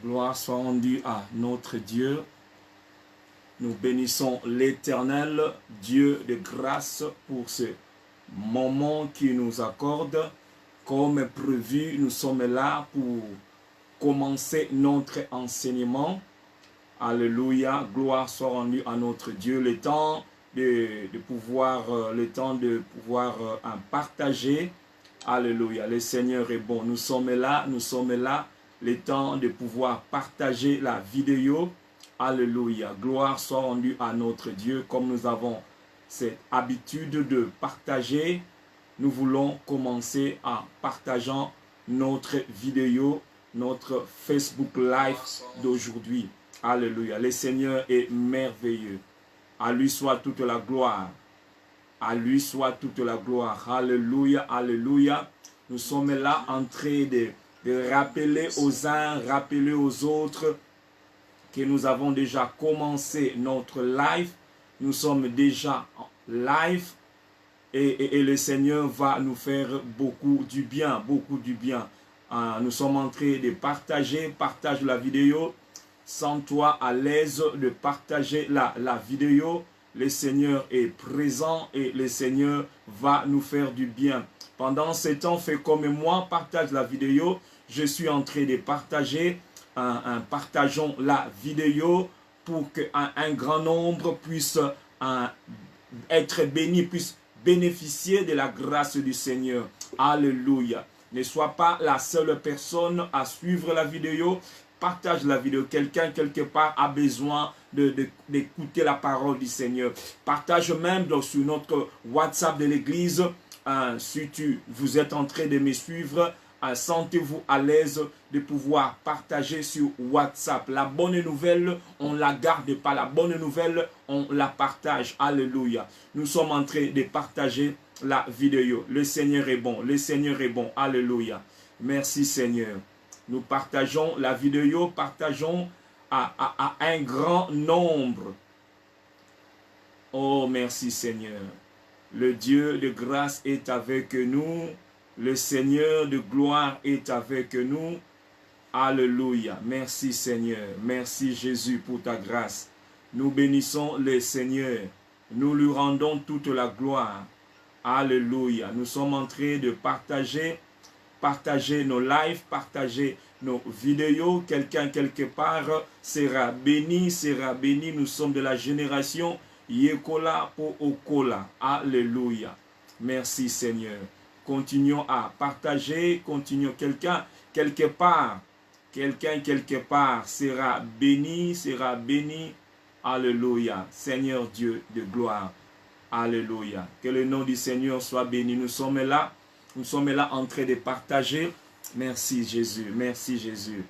Gloire soit rendue à notre Dieu. Nous bénissons l'Éternel, Dieu de grâce, pour ce moment qu'il nous accorde. Comme prévu, nous sommes là pour commencer notre enseignement. Alléluia, gloire soit rendue à notre Dieu. Le temps de pouvoir partager. Alléluia, le Seigneur est bon. Nous sommes là. Le temps de pouvoir partager la vidéo. Alléluia, gloire soit rendue à notre Dieu. Comme nous avons cette habitude de partager, nous voulons commencer en partageant notre vidéo, notre Facebook Live d'aujourd'hui. Alléluia, le Seigneur est merveilleux. À lui soit toute la gloire. À lui soit toute la gloire. Alléluia, alléluia. Nous sommes là en train de rappeler aux uns, rappeler aux autres que nous avons déjà commencé notre live. Nous sommes déjà en live et le Seigneur va nous faire beaucoup du bien, beaucoup du bien. Nous sommes en train de partage la vidéo. Sens-toi à l'aise de partager la vidéo. Le Seigneur est présent et le Seigneur va nous faire du bien. Pendant ce temps, fais comme moi, partage la vidéo. Je suis en train de partager. Partageons la vidéo pour qu'un grand nombre puisse être béni, puisse bénéficier de la grâce du Seigneur. Alléluia. Ne sois pas la seule personne à suivre la vidéo. Partage la vidéo. Quelqu'un quelque part a besoin d'écouter la parole du Seigneur. Partage même sur notre WhatsApp de l'église. Si vous êtes en train de me suivre, sentez-vous à l'aise de pouvoir partager sur WhatsApp. La bonne nouvelle, on ne la garde pas. La bonne nouvelle, on la partage. Alléluia. Nous sommes en train de partager la vidéo. Le Seigneur est bon. Le Seigneur est bon. Alléluia. Merci Seigneur. Nous partageons la vidéo, partageons à un grand nombre. Oh, merci Seigneur. Le Dieu de grâce est avec nous. Le Seigneur de gloire est avec nous. Alléluia. Merci Seigneur. Merci Jésus pour ta grâce. Nous bénissons le Seigneur. Nous lui rendons toute la gloire. Alléluia. Nous sommes en train de partager nos lives, partager nos vidéos. Quelqu'un quelque part sera béni, sera béni. Nous sommes de la génération Yekola po Okola. Alléluia. Merci Seigneur. Continuons à partager, continuons. Quelqu'un quelque part sera béni, sera béni. Alléluia. Seigneur Dieu de gloire. Alléluia. Que le nom du Seigneur soit béni. Nous sommes là en train de partager. Merci Jésus, merci Jésus.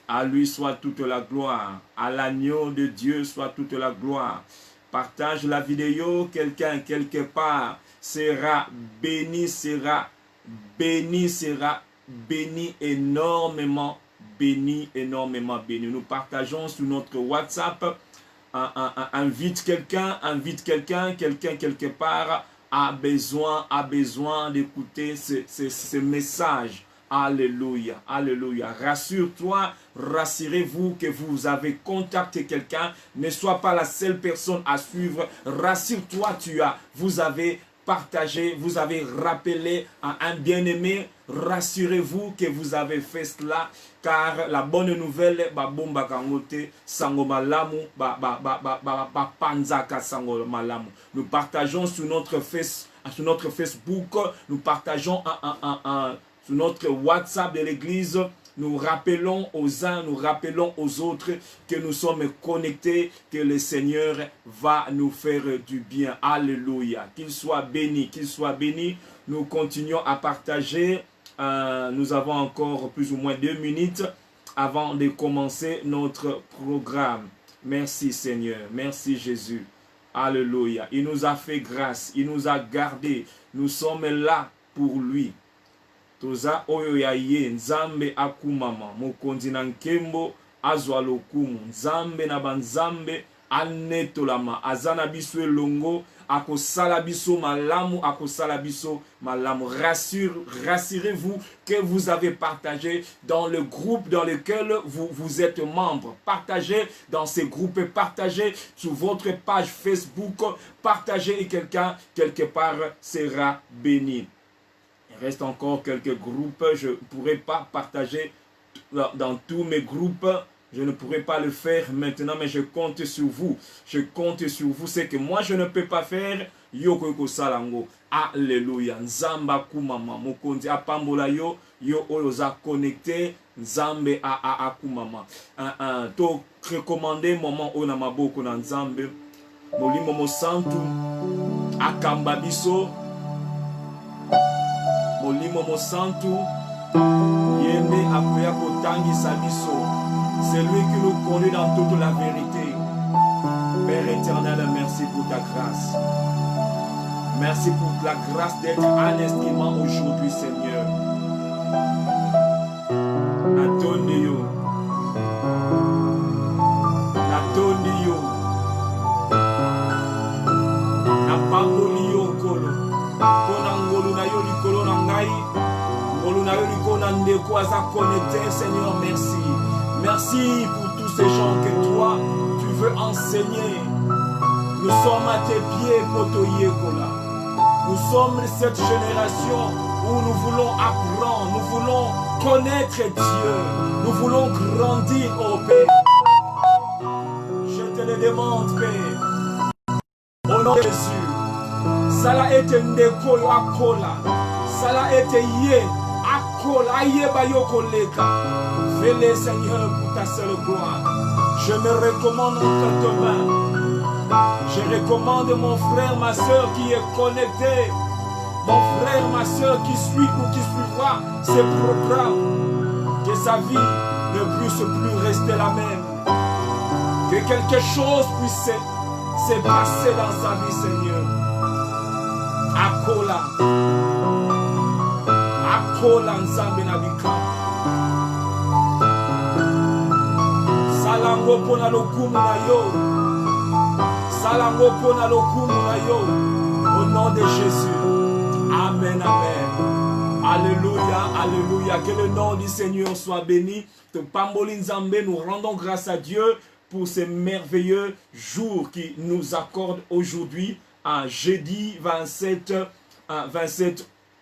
À lui soit toute la gloire. À l'agneau de Dieu soit toute la gloire. Partage la vidéo. Quelqu'un quelque part sera béni, énormément béni. Nous partageons sur notre WhatsApp. Invite quelqu'un quelque part a besoin d'écouter ce message. Alléluia, alléluia. Rassure-toi, rassurez-vous que vous avez contacté quelqu'un. Ne sois pas la seule personne à suivre. Rassure-toi, vous avez partagé, vous avez rappelé à un bien-aimé. Rassurez-vous que vous avez fait cela, car la bonne nouvelle, nous partageons sur notre Facebook, nous partageons sur notre WhatsApp de l'église. Nous rappelons aux uns, nous rappelons aux autres que nous sommes connectés, que le Seigneur va nous faire du bien. Alléluia. Qu'il soit béni, qu'il soit béni. Nous continuons à partager. Nous avons encore plus ou moins 2 minutes avant de commencer notre programme. Merci Seigneur, merci Jésus. Alléluia. Il nous a fait grâce, il nous a gardés. Nous sommes là pour lui. Toza oyo ya ye nzambe akumama mokonzi na nkembo azwa lokumu nzambe na banzambe anetolama azana biso elongo akosala biso malamu akosala biso malamu. Rassurez-vous que vous avez partagé dans le groupe dans lequel vous êtes membre. Partagez dans ces groupes, partagez sur votre page Facebook, partagez et quelqu'un quelque part sera béni. Il reste encore quelques groupes, je ne pourrai pas partager dans tous mes groupes. Je ne pourrai pas le faire maintenant, mais je compte sur vous. Je compte sur vous. C'est que moi, je ne peux pas faire. Yoko salango. Alléluia. Nzamba kumama. Mokonzi apambola yo. Yo oyoza connecté. Nzambe a kumama. To recommander moment ona maboko na nzambe. Molimo mo santu. Akamba biso. Molimo mo santu. Yende akoya kotangi sabiso. C'est lui qui nous conduit dans toute la vérité. Père éternel, merci pour ta grâce. Merci pour la grâce d'être un instrument aujourd'hui, Seigneur. Natonio. Natonio. Napangolio kolo. Konangolu na yo likolo na ngai. Ngolu na yo likolo na ndeko aza connecté, Seigneur, merci. Merci pour tous ces gens que toi, tu veux enseigner. Nous sommes à tes pieds, Potoye Kola. Nous sommes cette génération où nous voulons apprendre, nous voulons connaître Dieu. Nous voulons grandir, oh Père. Je te le demande, Père. Au nom de Jésus. Sala ete ndeko yo akola. Sala ete ye akola. Aye ba yo koleka. Fais-le, Seigneur, pour ta seule gloire. Je me recommande entre tes mains. Je recommande mon frère, ma soeur qui est connecté. Mon frère, ma soeur qui suit ou qui suivra ces programmes. Que sa vie ne puisse plus rester la même. Que quelque chose puisse se passer dans sa vie, Seigneur. Akola. Akola nzambe na bika. Salango pona lokumu na yo. Salango pona lokumu na yo. Au nom de Jésus. Amen, amen. Alléluia, alléluia. Que le nom du Seigneur soit béni. Te pamboli nzambe, nous rendons grâce à Dieu pour ces merveilleux jours qu'il nous accorde aujourd'hui, à jeudi 27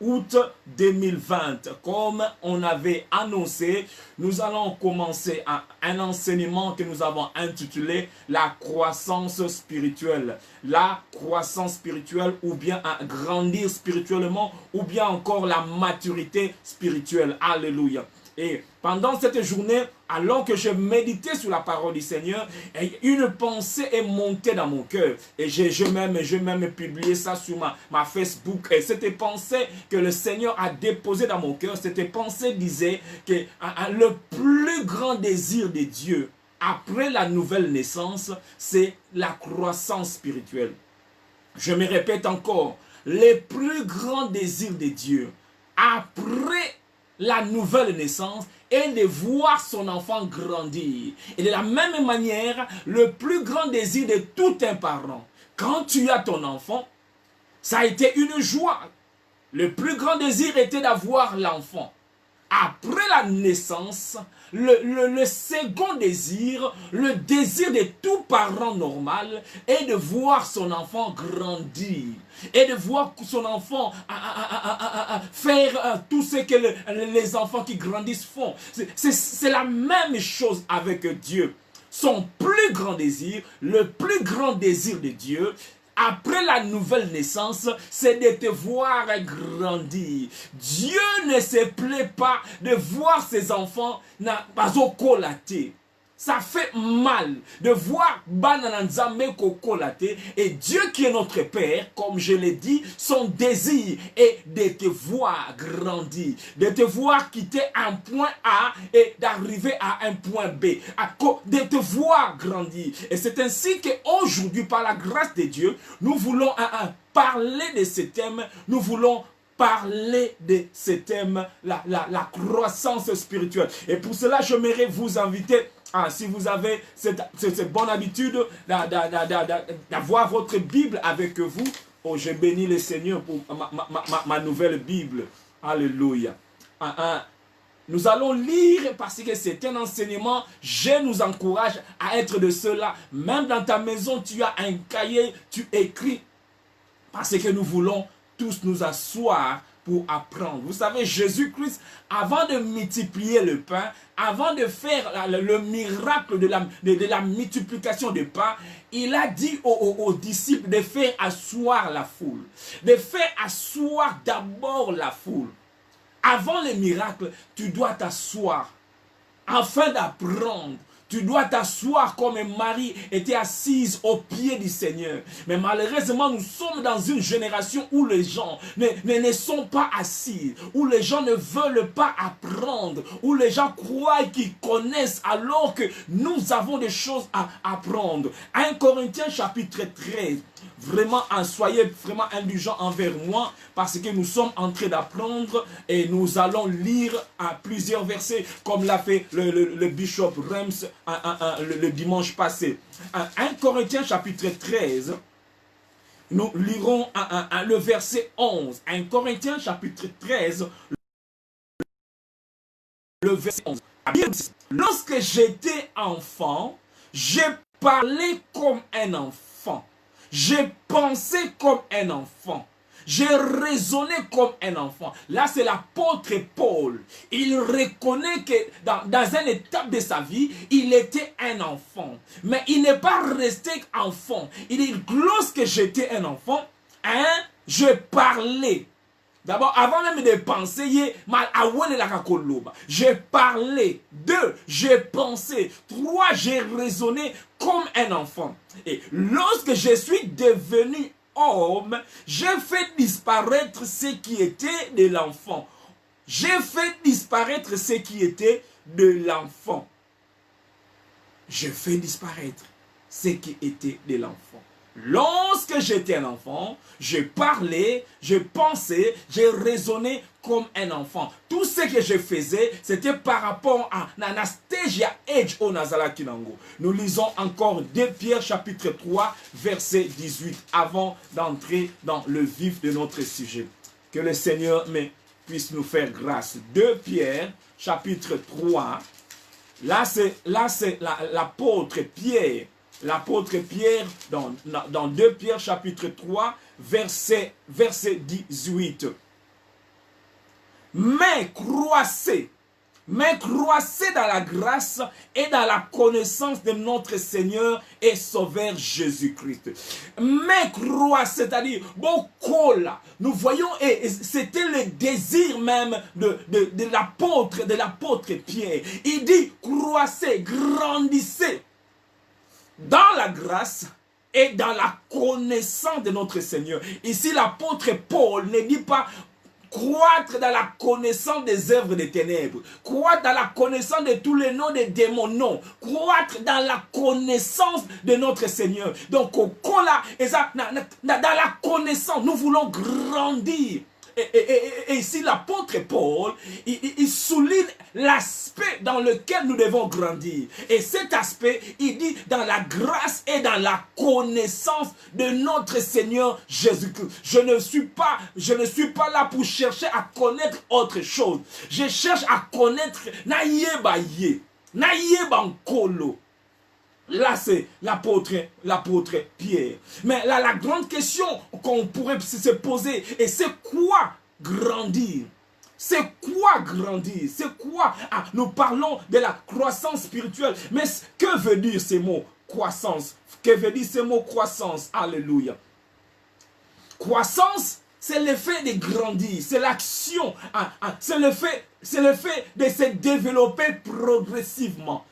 août 2020. Comme on avait annoncé, nous allons commencer un enseignement que nous avons intitulé la croissance spirituelle. La croissance spirituelle, ou bien à grandir spirituellement, ou bien encore la maturité spirituelle. Alléluia. Et pendant cette journée, alors que je méditais sur la parole du Seigneur, une pensée est montée dans mon cœur. Et j'ai même publié ça sur ma Facebook. Et cette pensée que le Seigneur a déposée dans mon cœur, cette pensée disait que le plus grand désir de Dieu après la nouvelle naissance, c'est la croissance spirituelle. Je me répète encore, le plus grand désir de Dieu après la nouvelle naissance est de voir son enfant grandir. Et de la même manière, le plus grand désir de tout un parent, quand tu as ton enfant, ça a été une joie. Le plus grand désir était d'avoir l'enfant. Après la naissance, le second désir, le désir de tout parent normal est de voir son enfant grandir et de voir son enfant faire tout ce que les enfants qui grandissent font. C'est la même chose avec Dieu. Son plus grand désir, le plus grand désir de Dieu, après la nouvelle naissance, c'est de te voir grandir. Dieu ne se plaît pas de voir ses enfants pas au colaté. Ça fait mal de voir Banananzame kokolaté. Et Dieu qui est notre Père, comme je l'ai dit, son désir est de te voir grandir, de te voir quitter un point A et d'arriver à un point B, de te voir grandir. Et c'est ainsi qu'aujourd'hui, par la grâce de Dieu, nous voulons parler de ce thème, nous voulons parler de ce thème, la croissance spirituelle. Et pour cela, j'aimerais vous inviter, si vous avez cette bonne habitude d'avoir votre Bible avec vous. Oh, je bénis le Seigneur pour ma nouvelle Bible. Alléluia. Nous allons lire parce que c'est un enseignement. Je nous encourage à être de ceux-là. Même dans ta maison, tu as un cahier, tu écris. Parce que nous voulons tous nous asseoir pour apprendre. Vous savez, Jésus-Christ, avant de multiplier le pain, avant de faire le miracle de la multiplication du pain, il a dit aux disciples de faire asseoir la foule. De faire asseoir d'abord la foule. Avant le miracle, tu dois t'asseoir afin d'apprendre. Tu dois t'asseoir comme Marie était assise au pied du Seigneur. Mais malheureusement, nous sommes dans une génération où les gens ne sont pas assis, où les gens ne veulent pas apprendre, où les gens croient qu'ils connaissent alors que nous avons des choses à apprendre. 1 Corinthiens chapitre 13. Vraiment, soyez vraiment indulgents envers moi parce que nous sommes en train d'apprendre et nous allons lire à plusieurs versets comme l'a fait le bishop Rems le dimanche passé. 1 Corinthiens chapitre 13, nous lirons le verset 11. 1 Corinthiens chapitre 13, le verset 11. Lorsque j'étais enfant, j'ai parlé comme un enfant. J'ai pensé comme un enfant. J'ai raisonné comme un enfant. Là, c'est l'apôtre Paul. Il reconnaît que dans une étape de sa vie, il était un enfant. Mais il n'est pas resté enfant. Il dit, lorsque j'étais un enfant, je parlais. D'abord, avant même de penser, j'ai parlé. 2, j'ai pensé. 3, j'ai raisonné comme un enfant. Et lorsque je suis devenu homme, j'ai fait disparaître ce qui était de l'enfant. J'ai fait disparaître ce qui était de l'enfant. J'ai fait disparaître ce qui était de l'enfant. Lorsque j'étais un enfant, je parlais, je pensais, je raisonnais comme un enfant. Tout ce que je faisais, c'était par rapport à Anastasia Edge au Nazala Kinango. Nous lisons encore 2 Pierre chapitre 3, verset 18, avant d'entrer dans le vif de notre sujet. Que le Seigneur puisse nous faire grâce. 2 Pierre chapitre 3, là c'est l'apôtre Pierre. L'apôtre Pierre, dans 2 Pierre chapitre 3, verset 18. Mais croissez dans la grâce et dans la connaissance de notre Seigneur et Sauveur Jésus-Christ. Mais croissez, c'est-à-dire, nous voyons, et c'était le désir même de l'apôtre Pierre. Il dit, croissez, grandissez dans la grâce et dans la connaissance de notre Seigneur. Ici, l'apôtre Paul ne dit pas croître dans la connaissance des œuvres des ténèbres, croître dans la connaissance de tous les noms des démons, non, croître dans la connaissance de notre Seigneur. Donc, dans la connaissance, nous voulons grandir. Et ici, l'apôtre Paul, il souligne l'aspect dans lequel nous devons grandir. Et cet aspect, il dit dans la grâce et dans la connaissance de notre Seigneur Jésus-Christ. Je ne suis pas là pour chercher à connaître autre chose. Je cherche à connaître Nayebaye, Nayebankolo. Là, c'est l'apôtre Pierre. Mais là, la grande question qu'on pourrait se poser, et c'est quoi grandir? C'est quoi grandir? C'est quoi? Nous parlons de la croissance spirituelle. Mais que veut dire ces mots croissance? Que veut dire ces mots croissance? Alléluia. Croissance, c'est l'effet de grandir. C'est l'action. C'est le fait de se développer progressivement.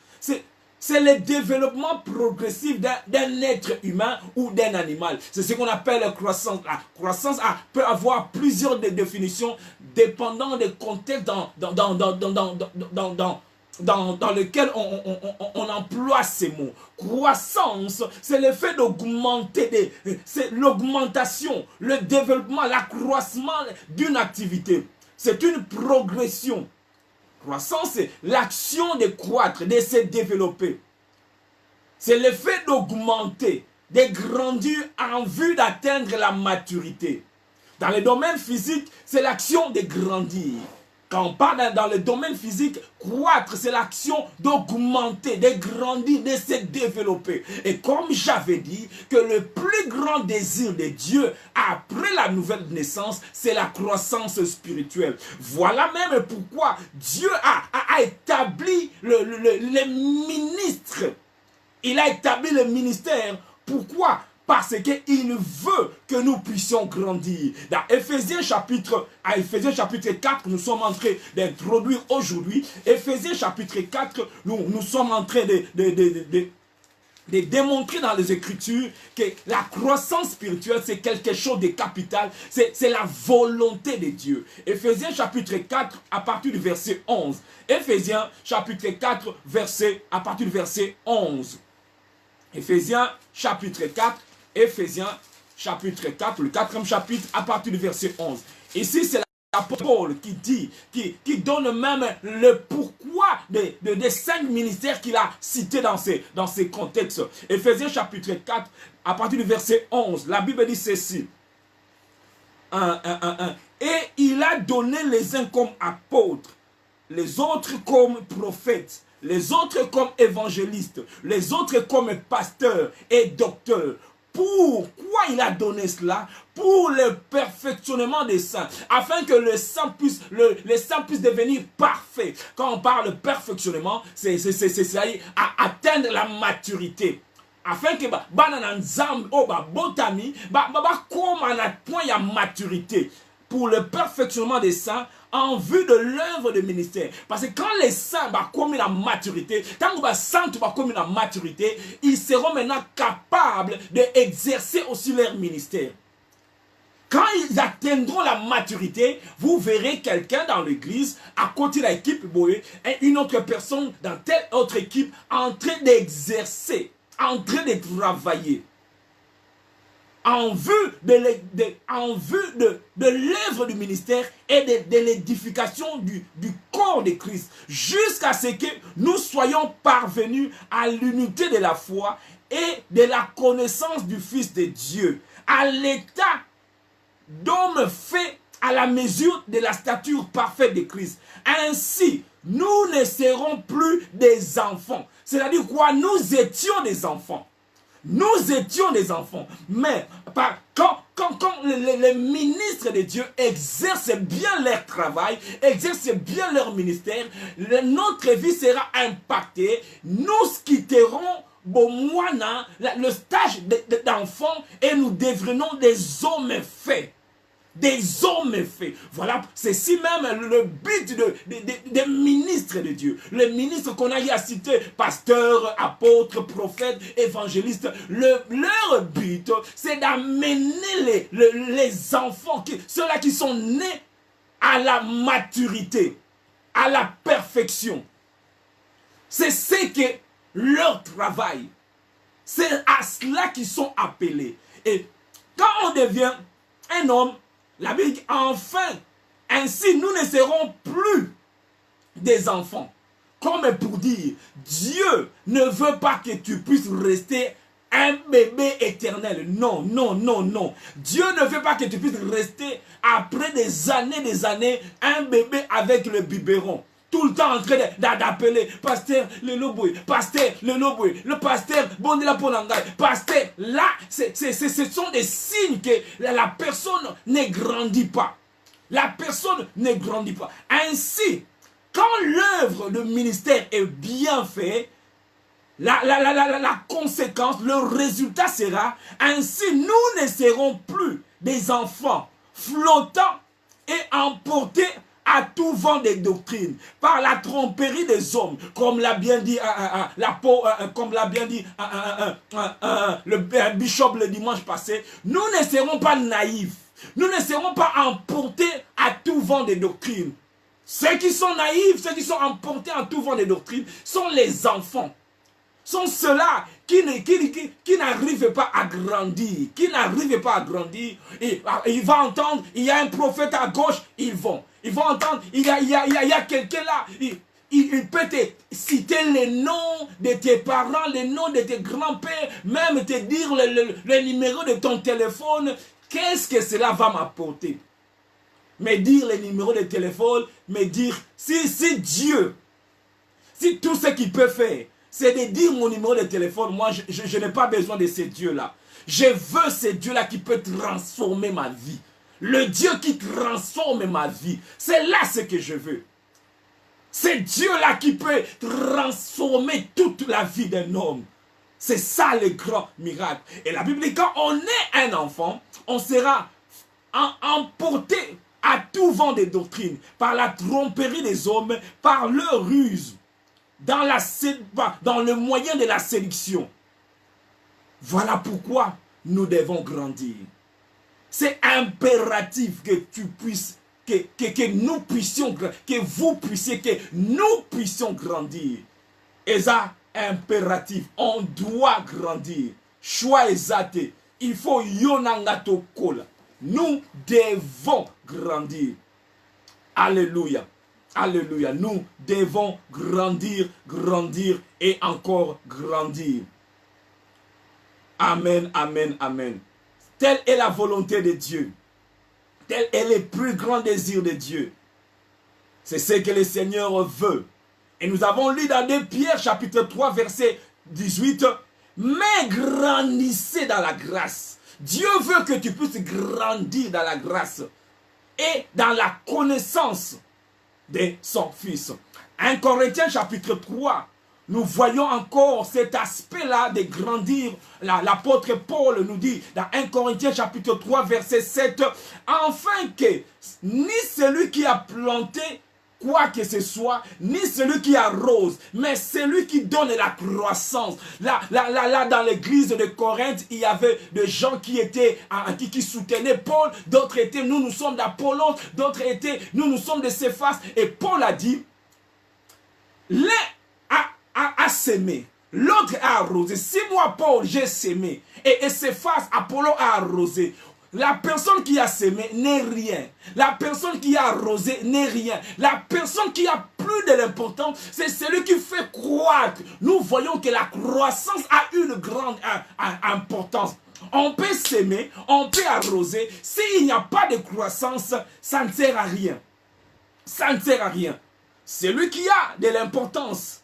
C'est le développement progressif d'un être humain ou d'un animal. C'est ce qu'on appelle la croissance. La croissance peut avoir plusieurs définitions dépendant des contextes dans lequel on emploie ces mots. Croissance, c'est le fait d'augmenter, c'est l'augmentation, le développement, l'accroissement d'une activité. C'est une progression. Croissance, c'est l'action de croître, de se développer. C'est le fait d'augmenter, de grandir en vue d'atteindre la maturité. Dans le domaine physique, c'est l'action de grandir. Quand on parle dans le domaine physique, croître, c'est l'action d'augmenter, de grandir, de se développer. Et comme j'avais dit, que le plus grand désir de Dieu après la nouvelle naissance, c'est la croissance spirituelle. Voilà même pourquoi Dieu a établi les ministres. Il a établi le ministère. Pourquoi? Parce qu'il veut que nous puissions grandir. Dans Éphésiens chapitre 4, nous sommes en train d'introduire aujourd'hui. Éphésiens chapitre 4, nous sommes en train de démontrer dans les Écritures que la croissance spirituelle, c'est quelque chose de capital. C'est la volonté de Dieu. Éphésiens chapitre 4, à partir du verset 11. Éphésiens chapitre 4, à partir du verset 11. Éphésiens chapitre 4, Éphésiens chapitre 4, le 4e chapitre, à partir du verset 11. Ici, c'est l'apôtre Paul qui dit, qui donne même le pourquoi des 5 ministères qu'il a cités dans ces contextes. Éphésiens chapitre 4, à partir du verset 11, la Bible dit ceci. Et il a donné les uns comme apôtres, les autres comme prophètes, les autres comme évangélistes, les autres comme pasteurs et docteurs. Pourquoi il a donné cela? Pour le perfectionnement des saints, afin que les saints puissent devenir parfaits. Quand on parle de perfectionnement, c'est à atteindre la maturité. Afin que maturité. Pour le perfectionnement des saints, en vue de l'œuvre de ministère. Parce que quand les saints comme la maturité, quand les saints comme la maturité, ils seront maintenant capables d'exercer aussi leur ministère. Quand ils atteindront la maturité, vous verrez quelqu'un dans l'église, à côté de l'équipe, et une autre personne dans telle autre équipe, en train d'exercer, en train de travailler. En vue de l'œuvre du ministère et de l'édification du corps de Christ, jusqu'à ce que nous soyons parvenus à l'unité de la foi et de la connaissance du Fils de Dieu, à l'état d'homme fait à la mesure de la stature parfaite de Christ. Ainsi, nous ne serons plus des enfants. C'est-à-dire quoi? Nous étions des enfants. Nous étions des enfants, mais quand les ministres de Dieu exercent bien leur travail, exercent bien leur ministère, notre vie sera impactée. Nous quitterons le stage d'enfants et nous devenons des hommes faits. Des hommes faits. Voilà, c'est si même le but des ministres de Dieu. Les ministres qu'on a eu à citer, pasteurs, apôtres, prophètes, évangélistes, leur but, c'est d'amener les enfants, ceux-là qui sont nés à la maturité, à la perfection. C'est ce que leur travail. C'est à cela qu'ils sont appelés. Et quand on devient un homme, la Bible dit, enfin, ainsi nous ne serons plus des enfants. Comme pour dire, Dieu ne veut pas que tu puisses rester un bébé éternel. Non, non, non, non. Dieu ne veut pas que tu puisses rester après des années, un bébé avec le biberon. Tout le temps en train d'appeler pasteur le Loboué, pasteur le Loboué, le pasteur Bondela Ponangai, pasteur. Là, ce sont des signes que la personne ne grandit pas. La personne ne grandit pas. Ainsi, quand l'œuvre de ministère est bien faite, la conséquence, le résultat sera, ainsi nous ne serons plus des enfants flottants et emportés à tout vent des doctrines, par la tromperie des hommes, comme l'a bien dit le bishop le dimanche passé. Nous ne serons pas naïfs, nous ne serons pas emportés à tout vent des doctrines. Ceux qui sont naïfs, ceux qui sont emportés en tout vent des doctrines, sont les enfants. Sont ceux-là qui n'arrivent pas à grandir, Et il va entendre, il y a un prophète à gauche, ils vont entendre, il y a quelqu'un là, il peut te citer les noms de tes parents, les noms de tes grands-pères, même te dire le numéro de ton téléphone. Qu'est-ce que cela va m'apporter? Me dire les numéros de téléphone, me dire, si Dieu, si tout ce qu'il peut faire, c'est de dire mon numéro de téléphone, moi je n'ai pas besoin de ces dieux-là. Je veux ces dieux-là qui peuvent transformer ma vie. Le Dieu qui transforme ma vie, c'est là ce que je veux. C'est Dieu-là qui peut transformer toute la vie d'un homme. C'est ça le grand miracle. Et la Bible dit, quand on est un enfant, on sera emporté à tout vent des doctrines, par la tromperie des hommes, par leur ruse, dans le moyen de la séduction. Voilà pourquoi nous devons grandir. C'est impératif que tu puisses, que nous puissions, que vous puissiez, que nous puissions grandir. Et ça, impératif, on doit grandir. Choix exaté, il faut yonangato kola. Nous devons grandir. Alléluia. Alléluia. Nous devons grandir, grandir et encore grandir. Amen, amen, amen. Telle est la volonté de Dieu. Tel est le plus grand désir de Dieu. C'est ce que le Seigneur veut. Et nous avons lu dans 2 Pierre chapitre 3 verset 18. Mais grandissez dans la grâce. Dieu veut que tu puisses grandir dans la grâce et dans la connaissance de son Fils. 1 Corinthiens chapitre 3, nous voyons encore cet aspect-là de grandir. L'apôtre Paul nous dit dans 1 Corinthiens chapitre 3 verset 7, afin que ni celui qui a planté quoi que ce soit, ni celui qui arrose, mais celui qui donne la croissance. Là, dans l'église de Corinthe, il y avait des gens qui étaient, qui soutenaient Paul, d'autres étaient, nous sommes d'Apollon, d'autres étaient, nous sommes de Céphas, et Paul a dit, l'un a sémé, l'autre a arrosé. Si moi, Paul, j'ai sémé, et Céphas, Apollon a arrosé, la personne qui a sémé n'est rien. La personne qui a arrosé n'est rien. La personne qui a plus de l'importance, c'est celui qui fait croître. Nous voyons que la croissance a une grande importance. On peut s'aimer, on peut arroser. S'il n'y a pas de croissance, ça ne sert à rien. Ça ne sert à rien. Celui qui a de l'importance,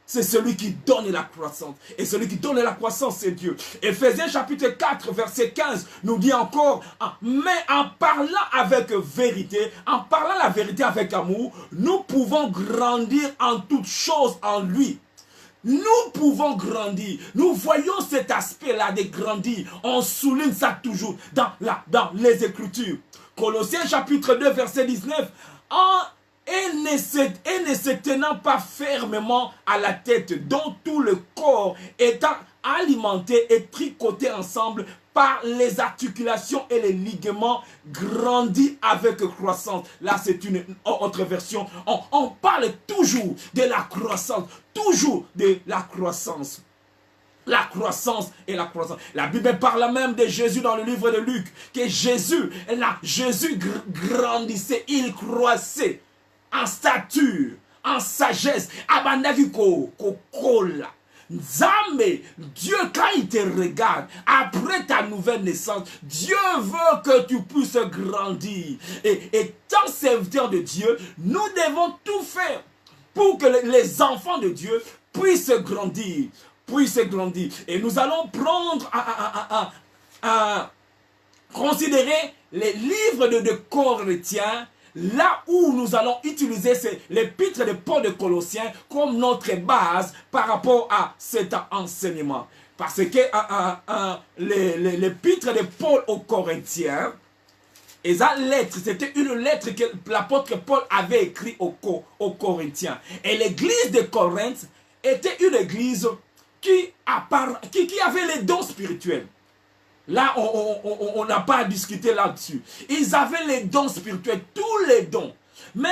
c'est celui qui donne la croissance. Et celui qui donne la croissance, c'est Dieu. Éphésiens chapitre 4, verset 15, nous dit encore, mais en parlant avec vérité, en parlant la vérité avec amour, nous pouvons grandir en toutes choses en lui. Nous pouvons grandir. Nous voyons cet aspect-là de grandir. On souligne ça toujours dans les Écritures. Colossiens chapitre 2, verset 19, et ne se tenant pas fermement à la tête, dont tout le corps étant alimenté et tricoté ensemble par les articulations et les ligaments, grandit avec croissance. Là, c'est une autre version. On parle toujours de la croissance. Toujours de la croissance. La croissance et la croissance. La Bible parle même de Jésus dans le livre de Luc. Que Jésus grandissait, il croissait. En stature, en sagesse, abandaviko, kokola. Nzambe, Dieu quand il te regarde, après ta nouvelle naissance, Dieu veut que tu puisses grandir. Et tant serviteurs de Dieu, nous devons tout faire pour que les enfants de Dieu puissent grandir. Et nous allons prendre à considérer les livres de Corinthiens. Là où nous allons utiliser l'épître de Paul de Colossiens comme notre base par rapport à cet enseignement. Parce que l'épître de Paul aux Corinthiens, et sa lettre, c'était une lettre que l'apôtre Paul avait écrite aux Corinthiens. Et l'église de Corinthe était une église qui avait les dons spirituels. Là, on n'a pas à discuter là-dessus. Ils avaient les dons spirituels, tous les dons. Mais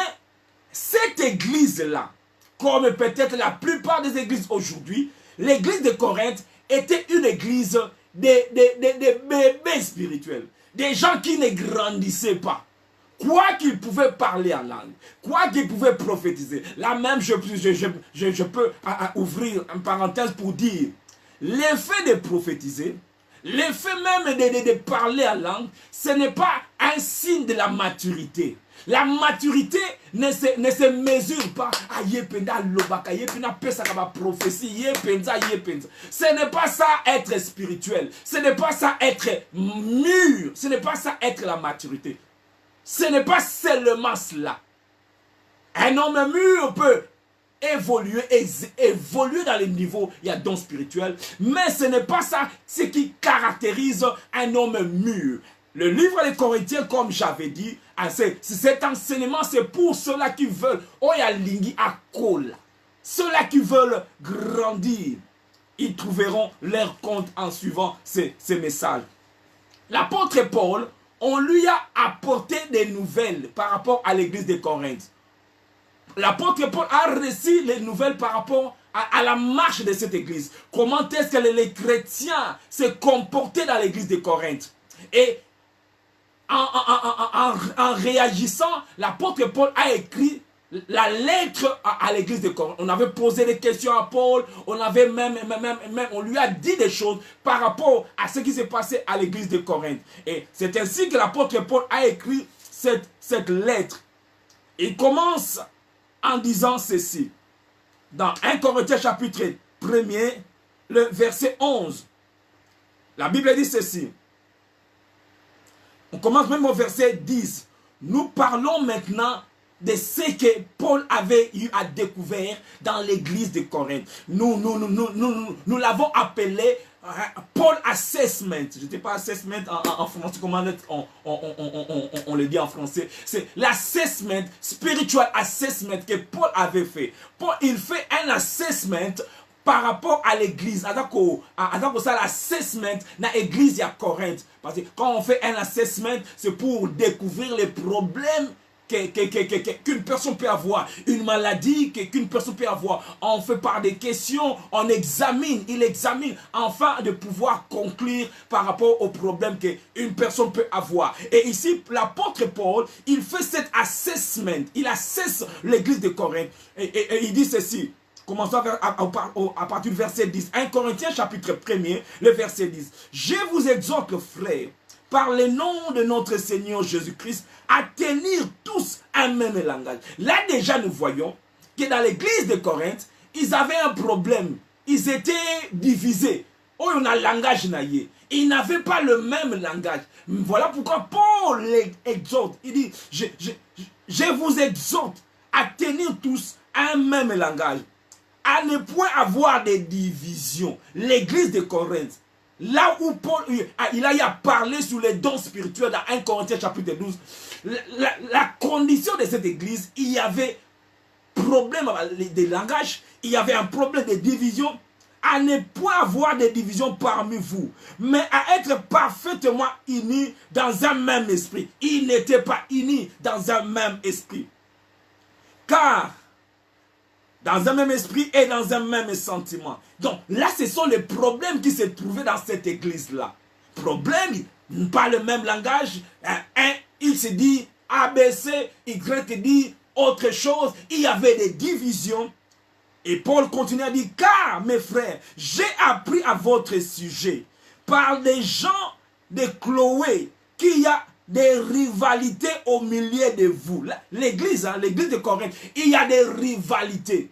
cette église-là, comme peut-être la plupart des églises aujourd'hui, l'église de Corinthe était une église des bébés spirituels. Des gens qui ne grandissaient pas. Quoi qu'ils pouvaient parler en langue, quoi qu'ils pouvaient prophétiser. Là même, je peux ouvrir une parenthèse pour dire, l'effet de prophétiser, l'effet même de parler en langue, ce n'est pas un signe de la maturité. La maturité ne se mesure pas à yependa lobaka, yependa pesakaba prophétie, yepenza. Ce n'est pas ça être spirituel. Ce n'est pas ça être mûr. Ce n'est pas ça être la maturité. Ce n'est pas seulement cela. Un homme mûr peut évoluer dans les niveaux, il y a don spirituel, mais ce n'est pas ça ce qui caractérise un homme mûr. Le livre des Corinthiens, comme j'avais dit, cet enseignement, c'est pour ceux-là qui veulent, ceux-là qui veulent grandir. Ils trouveront leur compte en suivant ces messages. L'apôtre Paul, on lui a apporté des nouvelles par rapport à l'église de Corinthe. L'apôtre Paul a reçu les nouvelles par rapport à la marche de cette église. Comment est-ce que les chrétiens se comportaient dans l'église de Corinthe. Et en réagissant, l'apôtre Paul a écrit la lettre à l'église de Corinthe. On avait posé des questions à Paul, on avait on lui a dit des choses par rapport à ce qui s'est passé à l'église de Corinthe. Et c'est ainsi que l'apôtre Paul a écrit cette lettre. Il commence en disant ceci. Dans 1 Corinthiens chapitre 1er, le verset 11. La Bible dit ceci. On commence même au verset 10. Nous parlons maintenant de ce que Paul avait eu à découvrir dans l'église de Corinthe. Nous l'avons appelé Paul Assessment. Je ne sais pas assessment en français, comment on le dit en français. C'est l'assessment, spiritual assessment que Paul avait fait. Paul, il fait un assessment par rapport à l'église. Ça l'assessment dans l'église à Corinthe. Parce que quand on fait un assessment, c'est pour découvrir les problèmes qu'une personne peut avoir, une maladie qu'une personne peut avoir. On fait par des questions, on examine, il examine, afin de pouvoir conclure par rapport aux problèmes qu'une personne peut avoir. Et ici, l'apôtre Paul, il fait cet assessment, il assesse l'église de Corinthe. Et il dit ceci, commençons à partir du verset 10. 1 Corinthiens chapitre 1er, le verset 10. Je vous exhorte, frères, par le nom de notre Seigneur Jésus-Christ, à tenir tous un même langage. Là déjà nous voyons que dans l'église de Corinthe, ils avaient un problème. Ils étaient divisés. Oh, on a un langage naïe. Ils n'avaient pas le même langage. Voilà pourquoi Paul les exhorte. Il dit, je vous exhorte à tenir tous un même langage. À ne point avoir des divisions. L'église de Corinthe, là où Paul il a parlé sur les dons spirituels dans 1 Corinthiens chapitre 12, la condition de cette église, il y avait problème de langage, il y avait un problème de division. À ne point avoir de divisions parmi vous, mais à être parfaitement unis dans un même esprit. Ils n'étaient pas unis dans un même esprit. Car dans un même esprit et dans un même sentiment. Donc là, ce sont les problèmes qui se trouvaient dans cette église-là. Problème, pas le même langage. Un, il se dit ABC, Y dit autre chose. Il y avait des divisions. Et Paul continue à dire, car mes frères, j'ai appris à votre sujet par des gens de Chloé qu'il y a des rivalités au milieu de vous. L'église, l'église de Corinthe, il y a des rivalités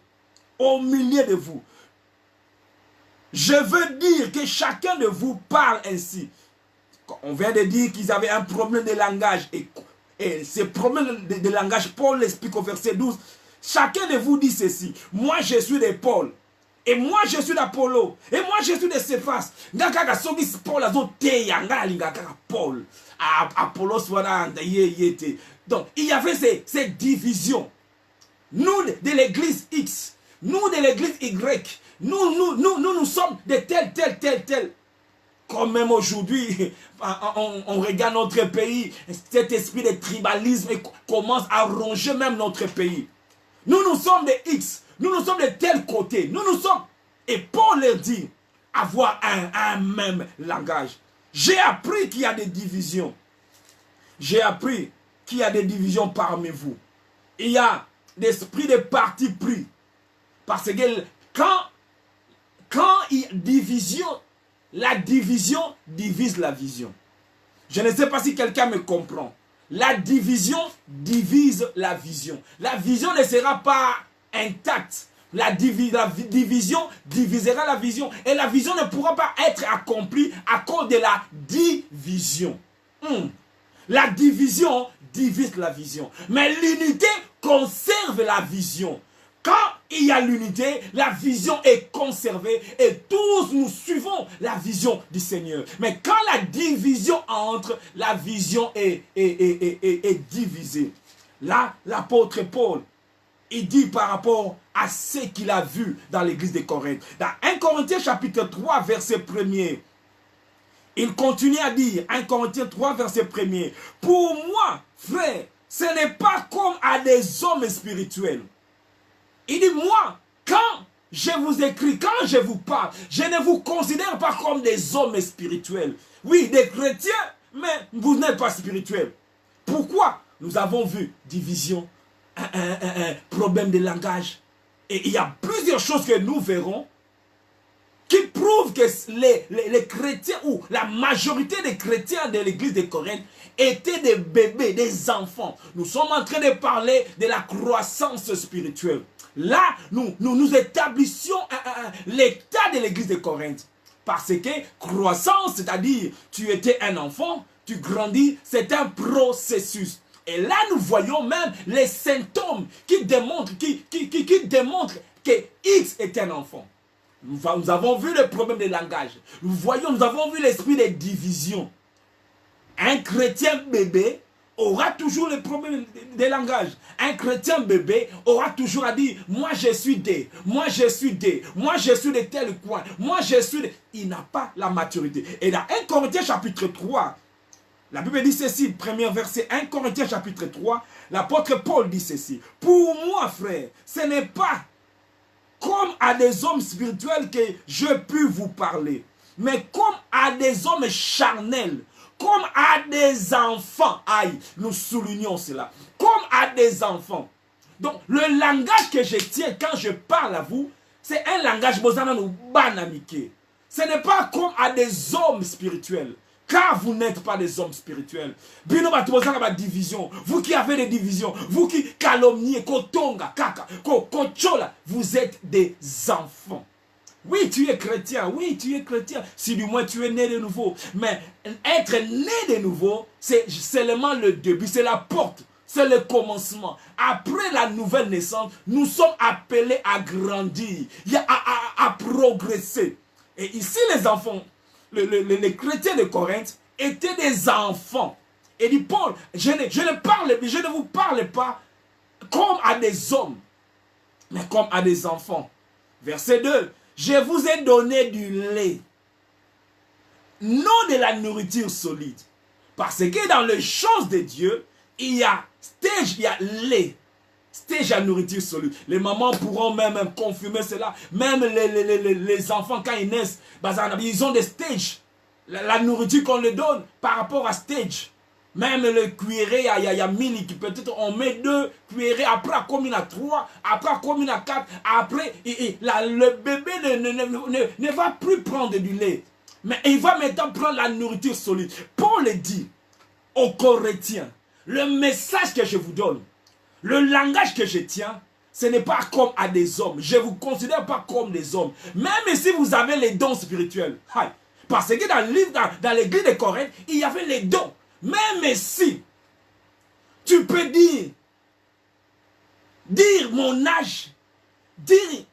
au milieu de vous. Je veux dire que chacun de vous parle ainsi. On vient de dire qu'ils avaient un problème de langage. Et ce problème de langage, Paul l'explique au verset 12. Chacun de vous dit ceci. Moi, je suis de Paul. Et moi, je suis d'Apollo. Et moi, je suis de Céphas. Paul. Apollo soit. Donc, il y avait ces divisions. Nous, de l'église X. Nous, de l'église Y. Nous sommes de tel. Comme même aujourd'hui, on regarde notre pays. Cet esprit de tribalisme commence à ronger même notre pays. Nous sommes des X. Nous sommes de tel côté. Nous sommes... Et Paul leur dit, avoir un même langage. J'ai appris qu'il y a des divisions. J'ai appris qu'il y a des divisions parmi vous. Il y a l'esprit de parti pris. Parce que quand il y a division, la division divise la vision. Je ne sais pas si quelqu'un me comprend. La division divise la vision. La vision ne sera pas intacte. La division divisera la vision. Et la vision ne pourra pas être accomplie à cause de la division. La division divise la vision. Mais l'unité conserve la vision. Quand il y a l'unité, la vision est conservée et tous nous suivons la vision du Seigneur. Mais quand la division entre, la vision est divisée. Là, l'apôtre Paul, il dit par rapport à ce qu'il a vu dans l'église de Corinthe. Dans 1 Corinthiens chapitre 3, verset 1er, il continue à dire, 1 Corinthiens 3, verset 1er, pour moi, frère, ce n'est pas comme à des hommes spirituels. Il dit, moi, quand je vous écris, quand je vous parle, je ne vous considère pas comme des hommes spirituels. Oui, des chrétiens, mais vous n'êtes pas spirituels. Pourquoi? Nous avons vu division, un problème de langage. Et il y a plusieurs choses que nous verrons qui prouvent que les chrétiens ou la majorité des chrétiens de l'église de Corinthe étaient des bébés, des enfants. Nous sommes en train de parler de la croissance spirituelle. Là, nous établissions l'état de l'église de Corinthe. Parce que croissance, c'est-à-dire tu étais un enfant, tu grandis, c'est un processus. Et là, nous voyons même les symptômes qui démontrent, que X est un enfant. Nous avons vu le problème de langage. Nous avons vu l'esprit de division. Un chrétien bébé aura toujours le problème de langage. Un chrétien bébé aura toujours à dire, moi je suis des, moi je suis des, moi je suis de tel coin, moi je suis de... Il n'a pas la maturité. Et dans 1 Corinthiens chapitre 3, la Bible dit ceci, premier verset, 1 Corinthiens chapitre 3, l'apôtre Paul dit ceci. Pour moi, frère, ce n'est pas comme à des hommes spirituels que je puis vous parler, mais comme à des hommes charnels, comme à des enfants. Aïe, nous soulignons cela. Comme à des enfants. Donc, le langage que je tiens quand je parle à vous, c'est un langage bozanano banamike. Ce n'est pas comme à des hommes spirituels. Car vous n'êtes pas des hommes spirituels. Bino batubozanga ba division. Vous qui avez des divisions, vous qui calomniez, kotonga, kaka, kochola, vous êtes des enfants. Oui, tu es chrétien. Oui, tu es chrétien. Si du moins tu es né de nouveau. Mais être né de nouveau, c'est seulement le début. C'est la porte. C'est le commencement. Après la nouvelle naissance, nous sommes appelés à grandir, à progresser. Et ici, les enfants, les chrétiens de Corinthe étaient des enfants. Et dit Paul, je ne vous parle pas comme à des hommes, mais comme à des enfants. Verset 2. Je vous ai donné du lait, non de la nourriture solide. Parce que dans les choses de Dieu, il y a stage, il y a lait. Stage à nourriture solide. Les mamans pourront même confirmer cela. Même les enfants, quand ils naissent, ils ont des stages. La nourriture qu'on leur donne par rapport à stage. Même le cuilleré, il y a 1000 qui peut-être on met 2 cuillerées, après comme il y a 3, après comme il y a 4, après le bébé ne va plus prendre du lait. Mais il va maintenant prendre la nourriture solide. Paul dit aux Corinthiens, le message que je vous donne, le langage que je tiens, ce n'est pas comme à des hommes. Je ne vous considère pas comme des hommes. Même si vous avez les dons spirituels. Parce que dans le livre, dans l'église de Corinthe, il y avait les dons. Même si tu peux dire mon âge, dire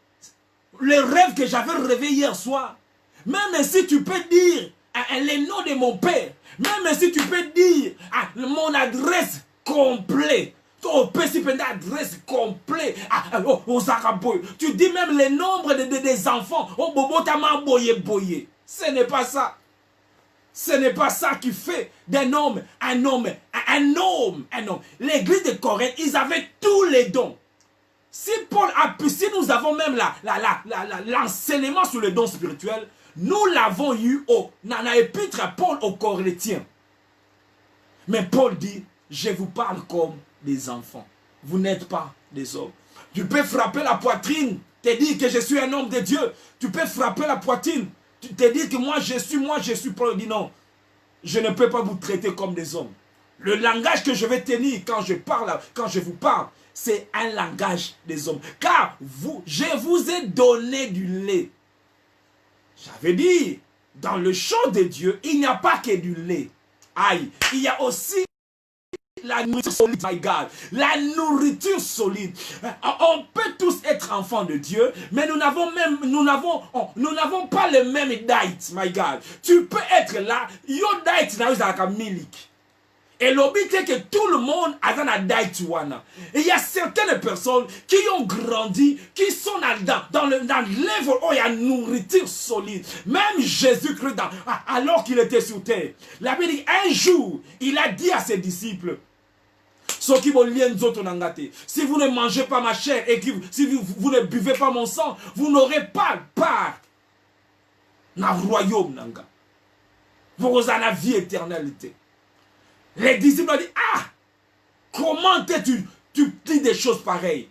le rêve que j'avais rêvé hier soir, même si tu peux dire le nom de mon père, même si tu peux dire mon adresse complète, adresse complète aux Arabes, tu dis même le nombre des enfants, ce n'est pas ça. Ce n'est pas ça qui fait d'un homme un homme. L'église de Corinthe, ils avaient tous les dons. Si nous avons même l'enseignement sur le don spirituel, nous l'avons eu dans l'épître à Paul aux Corinthiens. Mais Paul dit, je vous parle comme des enfants. Vous n'êtes pas des hommes. Tu peux frapper la poitrine, te dire que je suis un homme de Dieu. Tu peux frapper la poitrine, te dire que moi je suis. Paul dit non, je ne peux pas vous traiter comme des hommes. Le langage que je vais tenir quand je vous parle, c'est un langage des hommes. Car je vous ai donné du lait. J'avais dit, dans le champ de Dieu, il n'y a pas que du lait. Aïe, il y a aussi la nourriture solide, my God. La nourriture solide. On peut tous être enfants de Dieu, mais nous n'avons pas le même diet, my God. Tu peux être là, your diet n'a pas milik. Et l'objet est que tout le monde a un diet. Et il y a certaines personnes qui ont grandi, qui sont dans le level où il y a une nourriture solide. Même Jésus-Christ, alors qu'il était sur terre, la Bible dit, un jour, il a dit à ses disciples, si vous ne mangez pas ma chair et si vous ne buvez pas mon sang, vous n'aurez pas part dans le royaume. Vous avez la vie éternalité. Les disciples ont dit, comment tu dis des choses pareilles?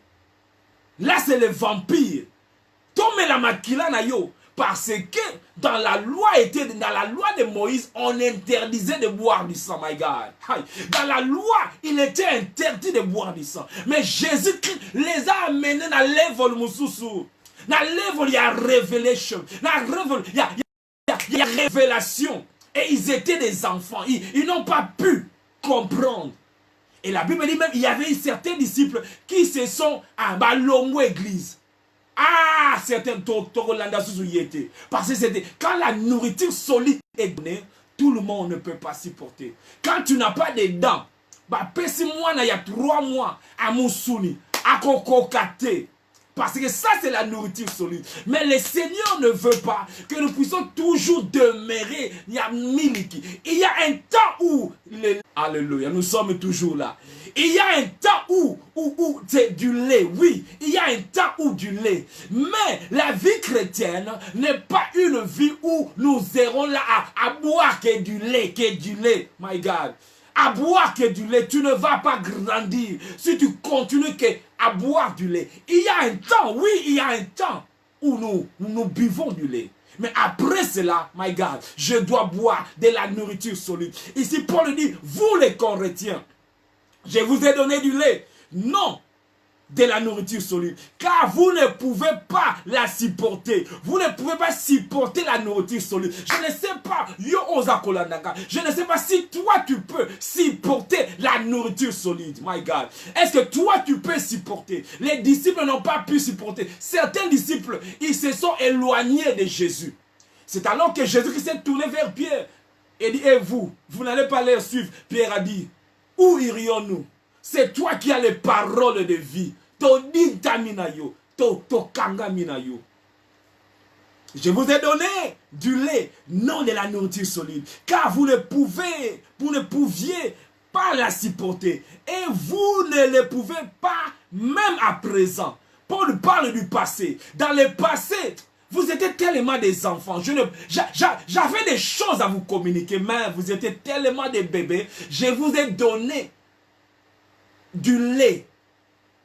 Là, c'est le vampire. Tomez la maquila na yo. Parce que dans la loi de Moïse, on interdisait de boire du sang, my God. Dans la loi, il était interdit de boire du sang. Mais Jésus-Christ les a amenés dans level mususu. Dans level, il y a révélation. Il y a révélation. Et ils étaient des enfants. Ils n'ont pas pu comprendre. Et la Bible dit même, il y avait certains disciples qui se sont à l'homo église. Certains parce que c'était quand la nourriture solide est donnée, tout le monde ne peut pas supporter. Quand tu n'as pas de dents, moi il y a 3 mois à Mousouni, à Kokokate. Parce que ça, c'est la nourriture solide. Mais le Seigneur ne veut pas que nous puissions toujours demeurer. Il y a il y a un temps où... Alléluia, nous sommes toujours là. Il y a un temps où c'est du lait. Oui, il y a un temps où du lait. Mais la vie chrétienne n'est pas une vie où nous irons là à boire que du lait, My God. À boire que du lait, tu ne vas pas grandir si tu continues à boire du lait. Il y a un temps, oui, il y a un temps où nous buvons du lait. Mais après cela, my God, je dois boire de la nourriture solide. Ici, Paul dit, vous les Corinthiens, je vous ai donné du lait. Non, de la nourriture solide. Car vous ne pouvez pas la supporter. Vous ne pouvez pas supporter la nourriture solide. Je ne sais pas, je ne sais pas si toi tu peux supporter la nourriture solide. My God. Est-ce que toi tu peux supporter? Les disciples n'ont pas pu supporter. Certains disciples, ils se sont éloignés de Jésus. C'est alors que Jésus s'est tourné vers Pierre et dit, et vous n'allez pas les suivre. Pierre a dit, où irions-nous? C'est toi qui as les paroles de vie. Je vous ai donné du lait, non de la nourriture solide. Car vous ne pouviez pas la supporter. Et vous ne le pouvez pas même à présent. Paul parle du passé. Dans le passé, vous étiez tellement des enfants. J'avais des choses à vous communiquer, mais vous étiez tellement des bébés. Je vous ai donné du lait.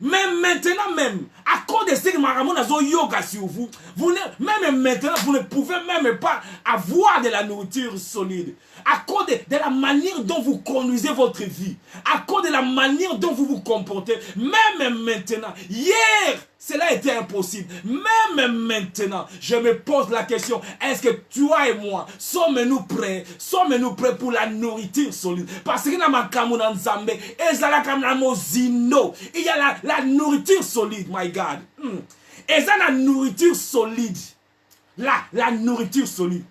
Même maintenant même, à cause de ce que Maramon a yoga sur vous, même maintenant, vous ne pouvez même pas avoir de la nourriture solide. À cause de la manière dont vous conduisez votre vie, à cause de la manière dont vous vous comportez, même maintenant, hier, cela était impossible. Même maintenant, je me pose la question, est-ce que toi et moi, sommes-nous prêts pour la nourriture solide? Parce que dans ma Kamuna Nzambe, il y a la nourriture solide, my God. Et ça, la nourriture solide. La nourriture solide.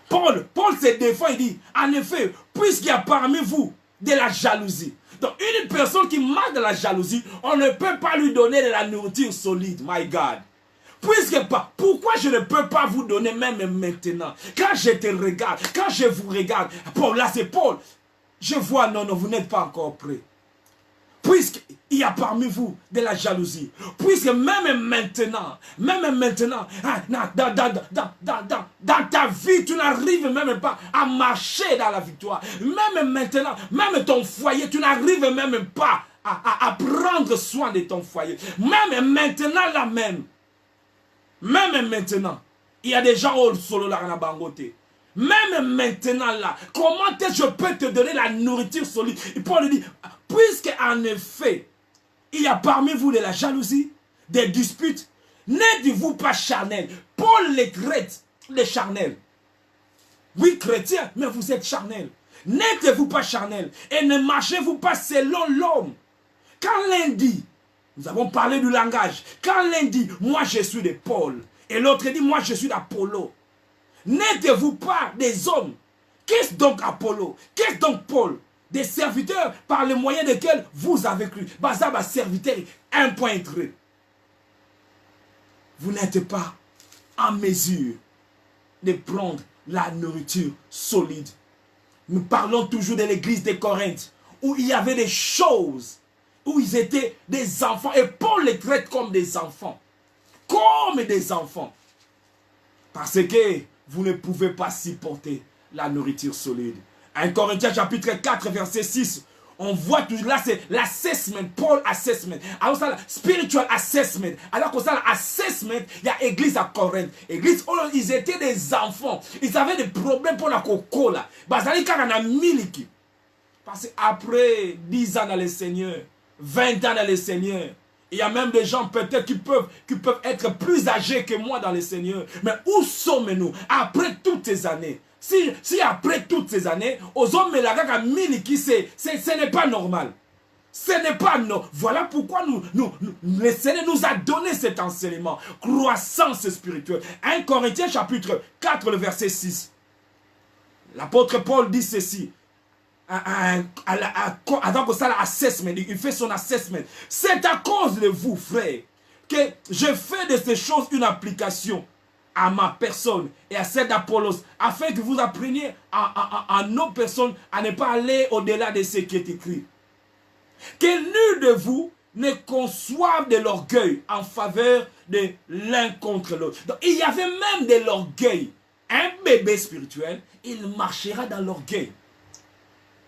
Paul se défend, il dit, en effet, puisqu'il y a parmi vous de la jalousie. Donc, une personne qui marche de la jalousie, on ne peut pas lui donner de la nourriture solide, my God. Puisque pas, pourquoi je ne peux pas vous donner même maintenant? Quand je te regarde, quand je vous regarde, Paul, là c'est Paul, je vois, non, vous n'êtes pas encore prêt. puisqu'il y a parmi vous de la jalousie, puisque même maintenant, hein, dans ta vie, tu n'arrives même pas à marcher dans la victoire. Même maintenant, même ton foyer, tu n'arrives même pas à prendre soin de ton foyer. Même maintenant, là même maintenant, il y a des gens au solo là en bangoté. Même maintenant là, comment je peux te donner la nourriture solide? Et Paul dit, puisque en effet, il y a parmi vous de la jalousie, des disputes, n'êtes-vous pas charnel? Paul les traite les charnels. Oui, chrétiens, mais vous êtes charnel. N'êtes-vous pas charnel? Et ne marchez-vous pas selon l'homme? Quand l'un dit, nous avons parlé du langage, quand l'un dit, moi je suis de Paul, et l'autre dit, moi je suis d'Apollo, n'êtes-vous pas des hommes? Qu'est-ce donc Apollo? Qu'est-ce donc Paul? Des serviteurs par le moyen desquels vous avez cru. Bazaba serviteur, un point trait. Vous n'êtes pas en mesure de prendre la nourriture solide. Nous parlons toujours de l'église de Corinthe, où il y avait des choses, où ils étaient des enfants. Et Paul les traite comme des enfants. Comme des enfants. Parce que vous ne pouvez pas supporter la nourriture solide. 1 Corinthiens chapitre 4 verset 6. On voit toujours là, c'est l'assessment, Paul assessment. Alors ça, spiritual assessment. Alors que ça, l'assessment, il y a église à Corinthe. Église, oh, ils étaient des enfants. Ils avaient des problèmes pour la coca. Bazali karana miliki. Parce qu'après 10 ans dans le Seigneur, 20 ans dans le Seigneur, il y a même des gens peut-être qui peuvent être plus âgés que moi dans le Seigneur. Mais où sommes-nous après toutes ces années? Si après toutes ces années, aux hommes ce n'est pas normal. Ce n'est pas normal. Voilà pourquoi le Seigneur nous a donné cet enseignement. Croissance spirituelle. 1 Corinthiens chapitre 4, le verset 6. L'apôtre Paul dit ceci. Il fait son assessment. C'est à cause de vous, frères, que je fais de ces choses une application à ma personne et à celle d'Apollos, afin que vous appreniez à nos personnes à ne pas aller au-delà de ce qui est écrit. Que nul de vous ne conçoive de l'orgueil en faveur de l'un contre l'autre. Donc il y avait même de l'orgueil. Un bébé spirituel, il marchera dans l'orgueil.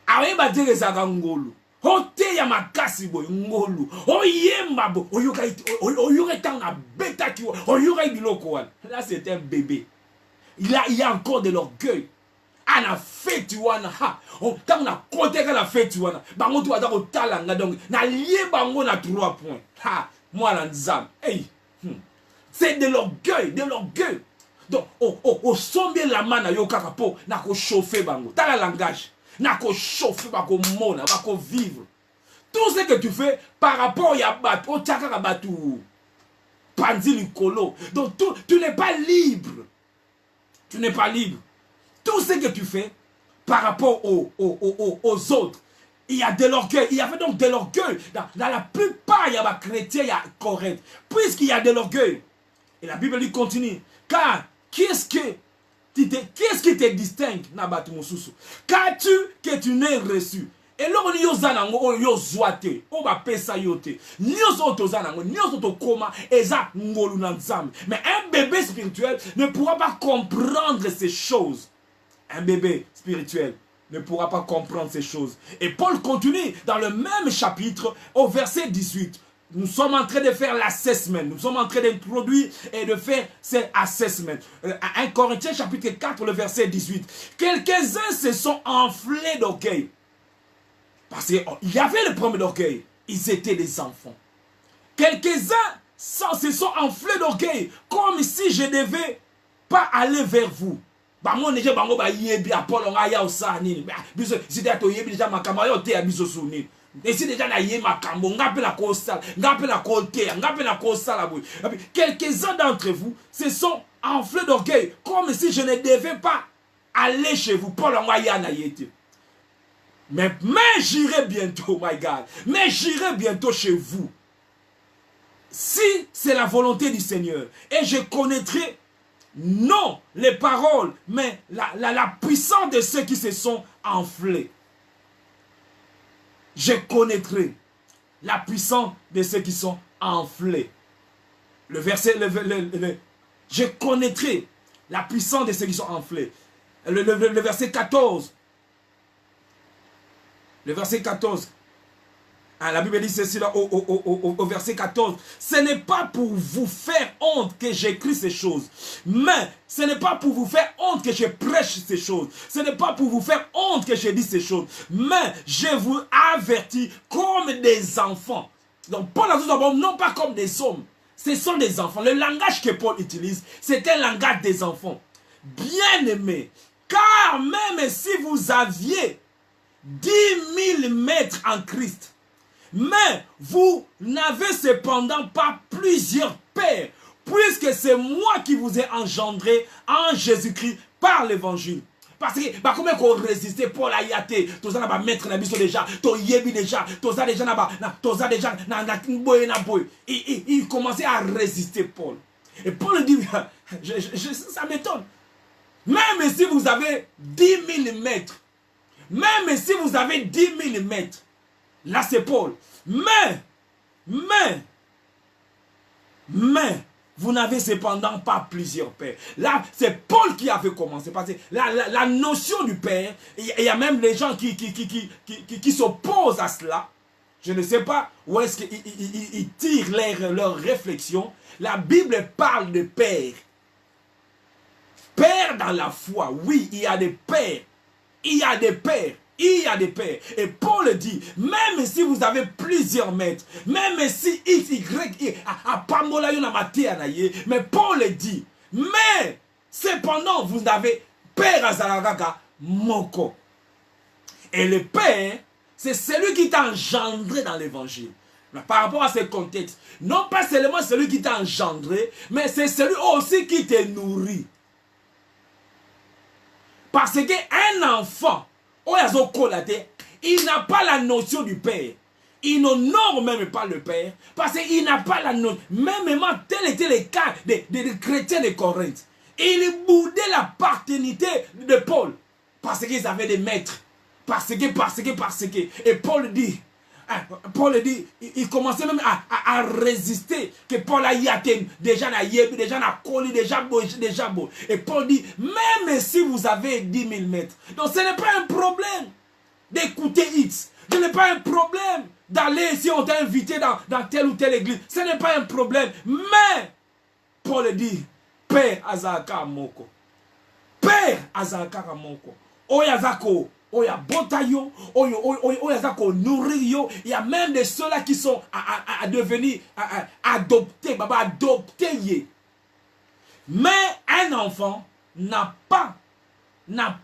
Aweba dire ngolu. Hote ya makasi boy ngolu. Oyemba bo. Oyuka tanga beta ki. Oyuka biloko wana. Là c'est un bébé. Il y a encore de l'orgueil. Ana feti wana ha. Tant na côté ka la feti wana. Bango tu ada ko talanga donc na lié bango na 3 points. Ha, moi na nzam. Hey. C'est de l'orgueil, de l'orgueil. Donc au sombe la mana yo kaka po na ko chauffer bango. T'as le langage. Nako chauffer, bako mona, bako vivre. Tout ce que tu fais par rapport à Batu, au Tchakara Batu, Panzi Likolo. Donc tu n'es pas libre. Tu n'es pas libre. Tout ce que tu fais par rapport aux autres, il y a de l'orgueil. Il y avait donc de l'orgueil. Dans la plupart, il y a des chrétiens, il y a Corinthe. Puisqu'il y a de l'orgueil. Et la Bible lui continue. Car, qu'est-ce qui te distingue Nabatu Mususu? Qu'as-tu que tu n'aies reçu? Et là, on y a yo zoate, on va pesa yote. Nyoso tozanango, nyoso to koma, eza ngolu nanzam. Mais un bébé spirituel ne pourra pas comprendre ces choses. Un bébé spirituel ne pourra pas comprendre ces choses. Et Paul continue dans le même chapitre au verset 18. Nous sommes en train de faire l'assessment. Nous sommes en train d'introduire et de faire cet assessment. 1 Corinthiens chapitre 4, le verset 18. Quelques-uns se sont enflés d'orgueil. Parce qu'il y avait le problème d'orgueil. Ils étaient des enfants. Quelques-uns se sont enflés d'orgueil. Comme si je ne devais pas aller vers vous. Et si déjà quelques-uns d'entre vous se sont enflés d'orgueil, comme si je ne devais pas aller chez vous. Mais j'irai bientôt, my God. Mais j'irai bientôt chez vous. Si c'est la volonté du Seigneur. Et je connaîtrai non les paroles, mais la puissance de ceux qui se sont enflés. Je connaîtrai la puissance de ceux qui sont enflés. Le verset, je connaîtrai la puissance de ceux qui sont enflés. Le verset 14. Le verset 14. La Bible dit ceci là, au verset 14. Ce n'est pas pour vous faire honte que j'écris ces choses. Mais ce n'est pas pour vous faire honte que je prêche ces choses. Ce n'est pas pour vous faire honte que je dis ces choses. Mais je vous avertis comme des enfants. Donc Paul a dit d'abord, non pas comme des hommes. Ce sont des enfants. Le langage que Paul utilise, c'est un langage des enfants. Bien-aimés, car même si vous aviez 10 000 maîtres en Christ, mais vous n'avez cependant pas plusieurs pères, puisque c'est moi qui vous ai engendré en Jésus-Christ par l'évangile. Parce que, comment qu'on résistait Paul a yate, tous ça mettre na biso déjà, to yebi déjà, tous ça déjà il commençait à résister Paul. Et Paul dit, ça m'étonne. Même si vous avez 10 000 mètres, même si vous avez 10 000 mètres, là c'est Paul. Mais, vous n'avez cependant pas plusieurs pères. Là, c'est Paul qui avait commencé. Parce que la notion du père, il y a même les gens qui s'opposent à cela. Je ne sais pas où est-ce qu'ils tirent leur réflexion. La Bible parle de père. Père dans la foi, oui, il y a des pères. Il y a des pères. Il y a des pères. Et Paul dit, même si vous avez plusieurs maîtres, même si X, Y, mais Paul dit, mais cependant vous avez père Azaragaga Moko. Et le père, c'est celui qui t'a engendré dans l'évangile. Par rapport à ce contexte, non pas seulement celui qui t'a engendré, mais c'est celui aussi qui te nourrit. Parce qu'un enfant, il n'a pas la notion du père. Il n'honore même pas le père. Parce qu'il n'a pas la notion. Même tel était le cas des chrétiens de Corinthe. Ils boudaient la paternité de Paul. Parce qu'ils avaient des maîtres. Parce que. Et Paul dit, il commençait même à résister. Que Paul a yaté, déjà na yebi, déjà na koli, déjà beau. Et Paul dit, même si vous avez 10 000 mètres, donc ce n'est pas un problème d'écouter X. Ce n'est pas un problème d'aller, si on t'a invité dans telle ou telle église. Ce n'est pas un problème. Mais, Paul dit, Père Azaka Moko. Père Azaka Moko. Oyazako. Oya botayo, oyazako nourrir. Il y a même de ceux-là qui sont à devenir adoptés, adoptés. Mais un enfant n'a pas la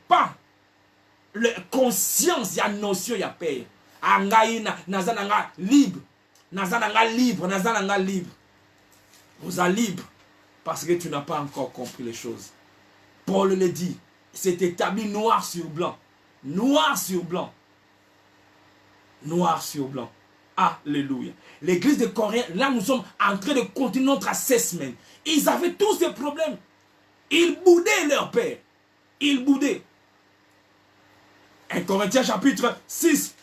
conscience, il y a notion, il y a père. Angaï nazananga libre, nazananga libre. Vous êtes libre parce que tu n'as pas encore compris les choses. Paul le dit, c'est établi noir sur blanc. Noir sur blanc. Noir sur blanc. Alléluia. L'église de Corinthe, là nous sommes en train de continuer notre assessment. Ils avaient tous ces problèmes. Ils boudaient leur père. Ils boudaient. 1 Corinthiens chapitre 6.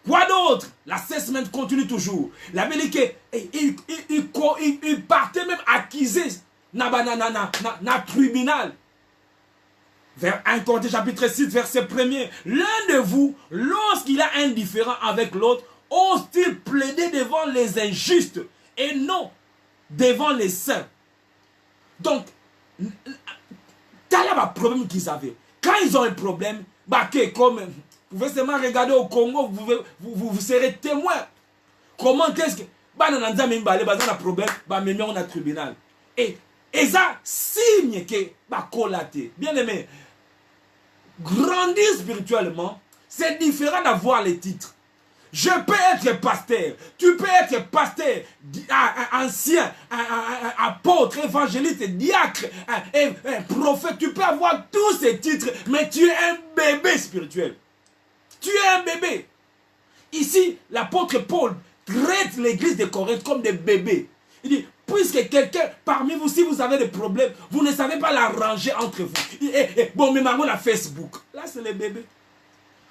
Quoi d'autre? L'assessment continue toujours. La Bible dit qu'il partait même accuser na tribunal. Vers 1 Corinthiens chapitre 6, verset 1er. L'un de vous, lorsqu'il a un différend avec l'autre, ose-t-il plaider devant les injustes et non devant les saints? Donc, t'as là le problème qu'ils avaient. Quand ils ont un problème, comme vous pouvez seulement regarder au Congo, vous serez témoin. Comment est-ce que un problème, on a tribunal. Et ça signe que bien aimé, grandir spirituellement, c'est différent d'avoir les titres. Je peux être pasteur, tu peux être pasteur, ancien, apôtre, évangéliste, diacre, prophète, tu peux avoir tous ces titres, mais tu es un bébé spirituel. Tu es un bébé. Ici, l'apôtre Paul traite l'église de Corinthe comme des bébés. Il dit, puisque quelqu'un parmi vous, si vous avez des problèmes, vous ne savez pas l'arranger entre vous. Bon, mais on a Facebook. Là, c'est les bébés.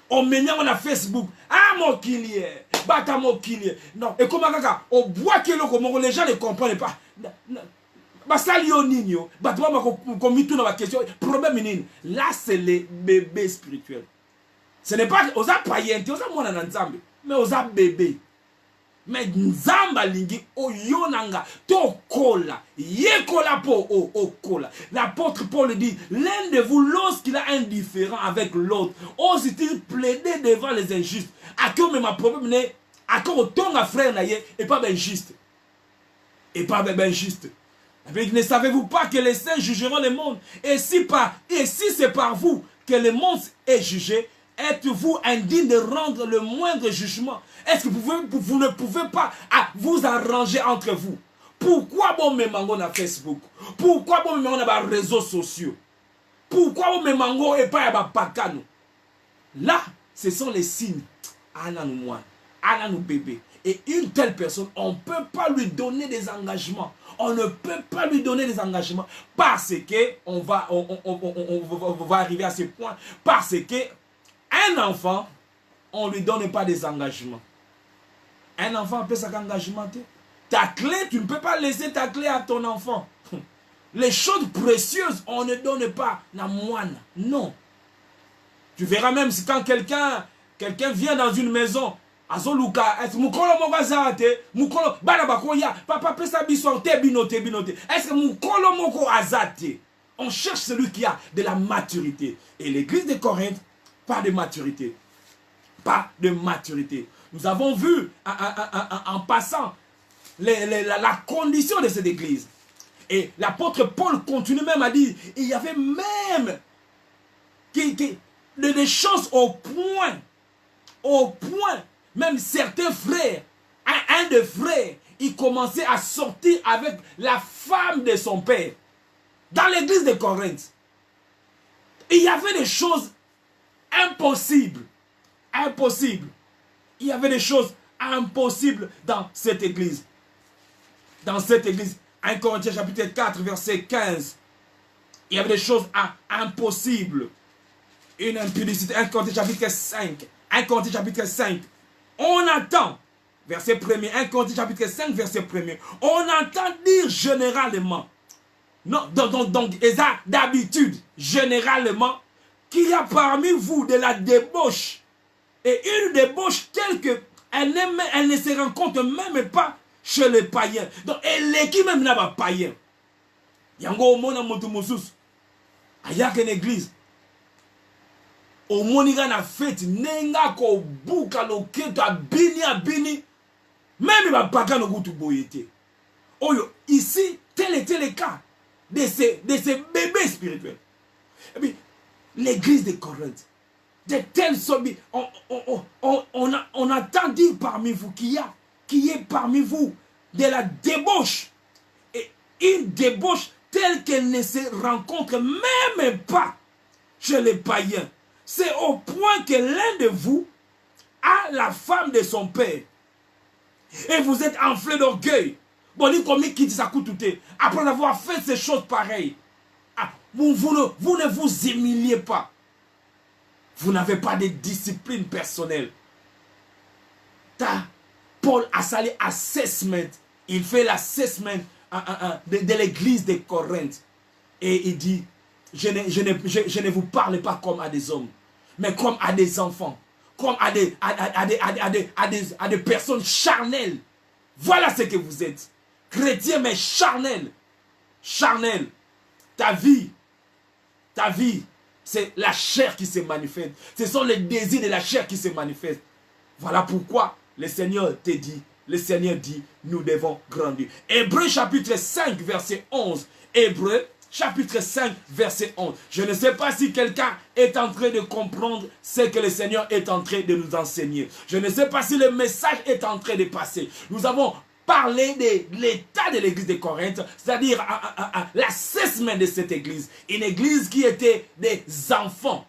On a Facebook. Ah, mon kilier. batamo kili. Non, et comment kaka, au bois que les gens ne comprennent pas. Basalio nino, batamo comme tout dans la question, problème là c'est les bébés spirituels. Ce n'est pas aux païens, aux mona nzambe, mais aux bébés. Mais nzamba lingi oyonanga to kola yekola po o kola. L'apôtre Paul dit, l'un de vous lorsqu'il a un différend avec l'autre, ose-t-il plaider devant les injustes? À qui on me m'a problème à qui on tombe à frère naïe et pas ben juste. Et pas ben juste. Ne savez-vous pas que les saints jugeront le monde? Et si c'est par vous que le monde est jugé, êtes-vous indigne de rendre le moindre jugement? Est-ce que vous ne pouvez pas vous arranger entre vous? Pourquoi bon me mango na Facebook? Pourquoi bon me mango na réseaux sociaux? Pourquoi bon me mango et pas ya pakano? Là, ce sont les signes. Ala nous moine, ala nous bébé. Et une telle personne, on ne peut pas lui donner des engagements. On ne peut pas lui donner des engagements parce que on va arriver à ce point. Parce que un enfant, on ne lui donne pas des engagements. Un enfant peut s'engager. Ta clé, tu ne peux pas laisser ta clé à ton enfant. Les choses précieuses, on ne donne pas la moine. Non. Tu verras même si quand quelqu'un vient dans une maison, azoluka, est-ce mukolo mokazate, mukolo banabakoya, papa pesa bisorte binote. Est-ce que mukolo moko azate? On cherche celui qui a de la maturité. Et l'église de Corinthe, pas de maturité. Pas de maturité. Nous avons vu en passant la condition de cette église. Et l'apôtre Paul continue même à dire, il y avait même des choses au point, même certains frères, un des frères, il commençait à sortir avec la femme de son père. Dans l'église de Corinthe, il y avait des choses impossibles. Il y avait des choses impossibles dans cette église. Dans cette église, 1 Corinthiens chapitre 4, verset 15. Il y avait des choses impossibles. Une impudicité. 1 Corinthiens chapitre 5. 1 Corinthiens chapitre 5. On entend, verset 1er, 1 Corinthiens chapitre 5, verset 1er. On entend dire généralement, non, donc d'habitude, généralement, qu'il y a parmi vous de la débauche. Et une débauche telle qu'elle ne se rencontre même pas chez les païens. Donc, elle est qui même n'a pas païen. Yango omona moto mosusu. Ayaka une église. Omoniga na fête. Nenga ko buka loketo abini. Même ba paka no gutu boyete. Oyo, ici, tel était le cas de ces bébés spirituels. Et puis, l'église de Corinthe. De telles sortes, on entend dire parmi vous qu'il y ait parmi vous de la débauche. Et une débauche telle qu'elle ne se rencontre même pas chez les païens. C'est au point que l'un de vous a la femme de son père. Et vous êtes enflé d'orgueil. Après avoir fait ces choses pareilles. Vous ne vous humiliez pas. Vous n'avez pas de discipline personnelle. Paul a sali assessment. Il fait l'assessment de l'église de Corinthe. Et il dit, je ne vous parle pas comme à des hommes, mais comme à des enfants. Comme à des personnes charnelles. Voilà ce que vous êtes. Chrétien, mais charnel. Charnel. Ta vie, c'est la chair qui se manifeste. Ce sont les désirs de la chair qui se manifestent. Voilà pourquoi le Seigneur te dit, le Seigneur dit, nous devons grandir. Hébreux chapitre 5, verset 11. Hébreux chapitre 5, verset 11. Je ne sais pas si quelqu'un est en train de comprendre ce que le Seigneur est en train de nous enseigner. Je ne sais pas si le message est en train de passer. Nous avons parler de l'état de l'église de Corinthe, c'est-à-dire l'assessment de cette église. Une église qui était des enfants.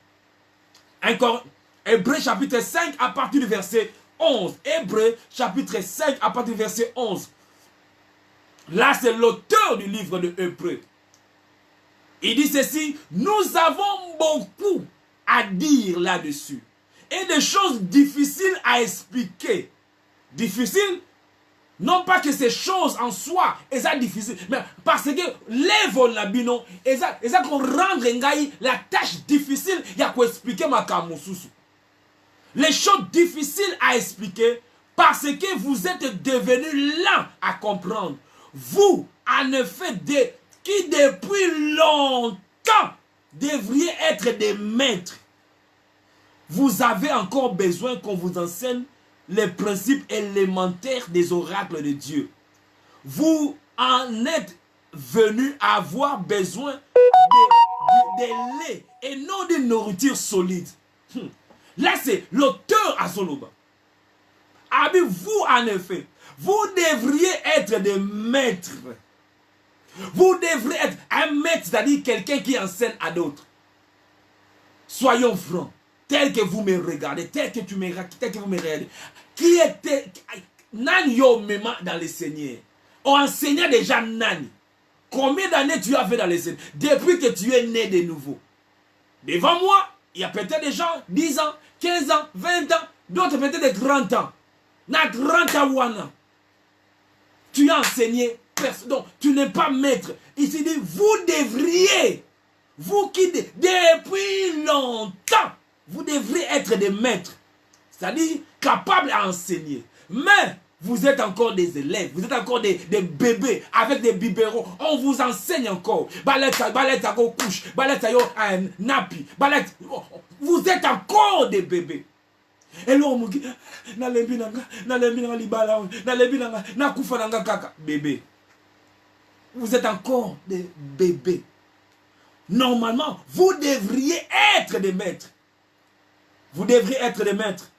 Hébreux chapitre 5 à partir du verset 11. Hébreux chapitre 5 à partir du verset 11. Là, c'est l'auteur du livre de Hébreux. Il dit ceci, nous avons beaucoup à dire là-dessus. Et des choses difficiles à expliquer. Difficile, non pas que ces choses en soi, elles difficile, mais parce que l'œuvre la bino, elles qu'on rendre la tâche difficile, il y a quoi expliquer ma kamususu. Les choses difficiles à expliquer parce que vous êtes devenus lents à comprendre. Vous, en effet, qui depuis longtemps devriez être des maîtres. Vous avez encore besoin qu'on vous enseigne les principes élémentaires des oracles de Dieu. Vous en êtes venus à avoir besoin de lait et non d'une nourriture solide. Là, c'est l'auteur à Soloba. Vous, en effet, vous devriez être des maîtres. Vous devriez être un maître, c'est-à-dire quelqu'un qui enseigne à d'autres. Soyons francs, tel que vous me regardez, tel que vous me regardez. Qui était Nani yo mema dans le Seigneur? On enseignait déjà Nani. Combien d'années tu as fait dans le Seigneur? Depuis que tu es né de nouveau. Devant moi, il y a peut-être des gens, 10 ans, 15 ans, 20 ans, d'autres peut-être des grands ans. Na 30 ans, tu as enseigné personne. Donc, tu n'es pas maître. Il se dit, vous devriez, vous qui depuis longtemps, vous devriez être des maîtres. C'est-à-dire capables à enseigner. Mais vous êtes encore des élèves, vous êtes encore des bébés avec des biberons. On vous enseigne encore. Couche, napi, vous êtes encore des bébés. Et là, on dit, bébé. Vous êtes encore des bébés. Normalement, vous devriez être des maîtres. Vous devriez être des maîtres.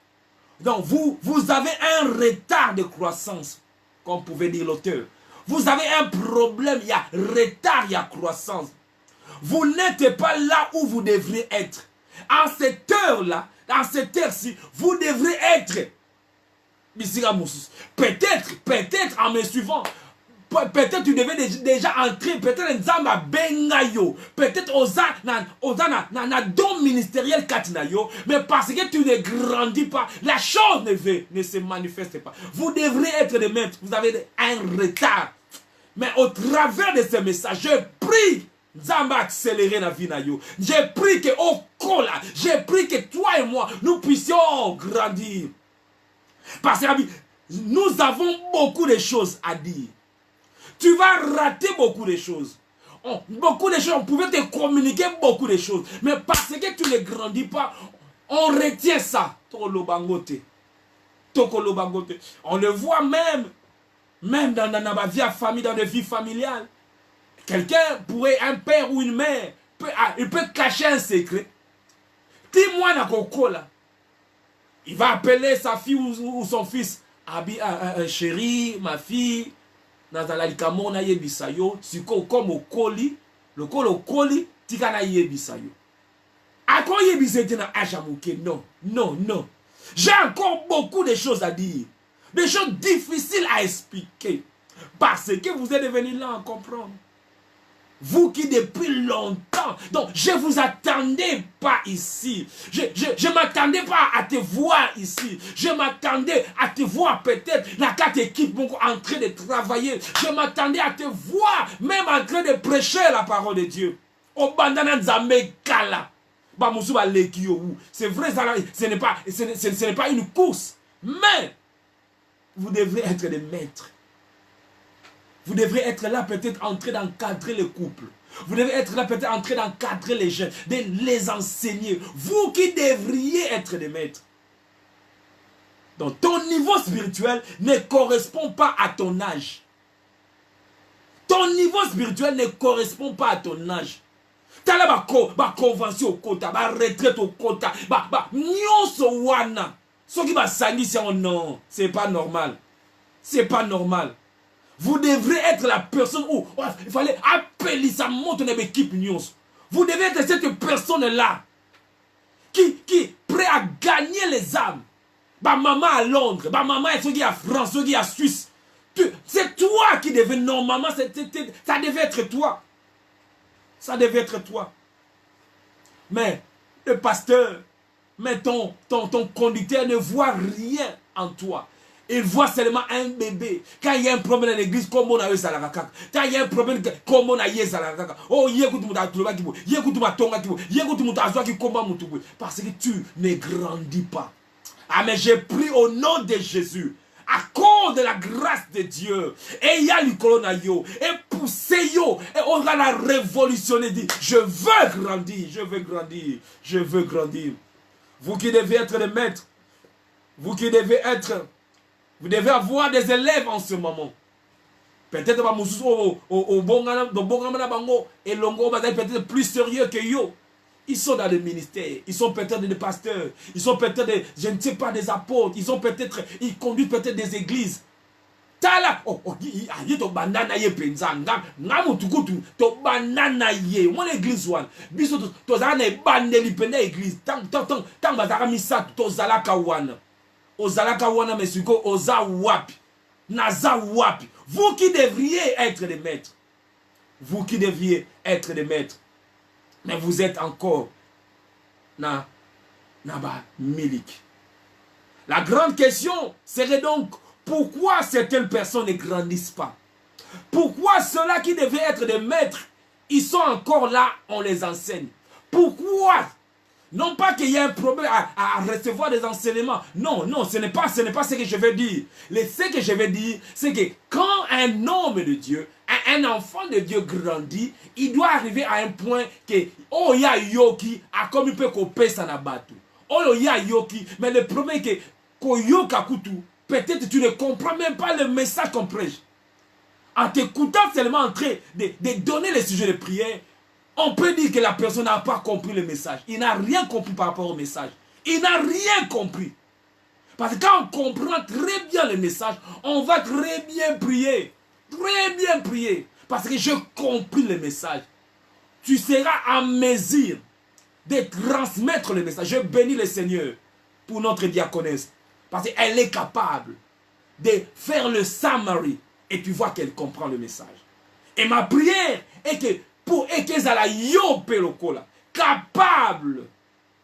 Donc, vous avez un retard de croissance, comme pouvait dire l'auteur. Vous avez un problème, il y a retard, il y a croissance. Vous n'êtes pas là où vous devriez être. En cette heure-là, dans cette heure-ci, vous devrez être. Peut-être en me suivant, peut-être tu devais déjà entrer, peut-être Nzamba Bengayo, peut-être na don ministériel Katinayo, mais parce que tu ne grandis pas, la chose ne se manifeste pas. Vous devrez être des maîtres, vous avez un retard. Mais au travers de ce message, je prie Nzamba accélérer la vie nayo. J'ai pris que au cola, j'ai pris que toi et moi, nous puissions grandir. Parce que nous avons beaucoup de choses à dire. Tu vas rater beaucoup de choses. Beaucoup de choses, on pouvait te communiquer beaucoup de choses. Mais parce que tu ne grandis pas, on retient ça. On le voit même dans la vie à famille, dans la vie familiale. Quelqu'un pourrait, un père ou une mère, il peut cacher un secret. Dis-moi na kokola. Il va appeler sa fille ou son fils. Chérie, ma fille. Nazalalikamo na yebisayo. Siko comme au colis. Le col au colis. Tika na yebisayo. Ako yebisete na achamuke. Non, non, non. J'ai encore beaucoup de choses à dire. Des choses difficiles à expliquer. Parce que vous êtes devenus là à comprendre. Vous qui depuis longtemps, donc je ne vous attendais pas ici. Je ne m'attendais pas à te voir ici. Je m'attendais à te voir peut-être la 4 équipes en train de travailler. Je m'attendais à te voir même en train de prêcher la parole de Dieu. Au bandana nzambe kala. C'est vrai, ce n'est pas une course. Mais vous devrez être des maîtres. Vous devrez être là peut-être en train d'encadrer les couples. Vous devez être là peut-être en train d'encadrer les jeunes, de les enseigner. Vous qui devriez être des maîtres. Donc ton niveau spirituel ne correspond pas à ton âge. Ton niveau spirituel ne correspond pas à ton âge. Tu as la convention au quota, la retraite au quota, nyonso wana. Ce qui va s'agir, non, c'est pas normal. C'est pas normal. Vous devrez être la personne où il fallait appeler sa montre dans l'équipe News. Vous devez être cette personne-là qui est prêt à gagner les âmes. Bah maman à Londres, bah maman est qui à France, qui à Suisse. C'est toi qui devais normalement, ça devait être toi. Ça devait être toi. Mais le pasteur, mais ton conducteur ne voit rien en toi. Il voit seulement un bébé. Quand il y a un problème dans l'église, comme on a eu ça la kaka. Quand il y a un problème, comme on a eu ça la kaka. Oh, parce que tu ne grandis pas. Ah, mais j'ai pris au nom de Jésus, à cause de la grâce de Dieu, et il y a le colonna yo, et poussé yo, et on va la révolutionner, dit, je veux grandir, je veux grandir, je veux grandir. Vous qui devez être les maîtres, vous qui devez être, vous devez avoir des élèves en ce moment. Peut-être peut-être plus sérieux que yo. Ils sont dans le ministère, ils sont peut-être des pasteurs, ils sont peut-être des, je ne sais pas, des apôtres, ils conduisent peut-être des églises. Tala, aye to banana ye penzanga, ngamu tukutu to banana ye. Mon église wan, biso to zana bandeli pende église. Tang bazara misa to zalaka wana. Ozalaka wana mesuko oza wapi. Naza wapi. Vous qui devriez être des maîtres. Vous qui devriez être des maîtres. Mais vous êtes encore na milik. La grande question serait donc, pourquoi certaines personnes ne grandissent pas? Pourquoi ceux-là qui devaient être des maîtres, ils sont encore là, on les enseigne? Pourquoi? Non pas qu'il y ait un problème à recevoir des enseignements. Non, non, ce n'est pas ce que je vais dire. Ce que je vais dire, c'est que quand un homme de Dieu, un enfant de Dieu grandit, il doit arriver à un point que, oh, il y a yoki, a comme il peut couper sa nabatu. Oh, il y a yoki, mais le problème est que, peut-être tu ne comprends même pas le message qu'on prêche. En t'écoutant seulement en train de donner les sujets de prière, on peut dire que la personne n'a pas compris le message. Il n'a rien compris par rapport au message. Il n'a rien compris. Parce que quand on comprend très bien le message, on va très bien prier. Très bien prier. Parce que j'ai compris le message. Tu seras en mesure de transmettre le message. Je bénis le Seigneur pour notre diaconesse. Parce qu'elle est capable de faire le summary. Et tu vois qu'elle comprend le message. Et ma prière est que pour Ekezala yo pelokola, capable.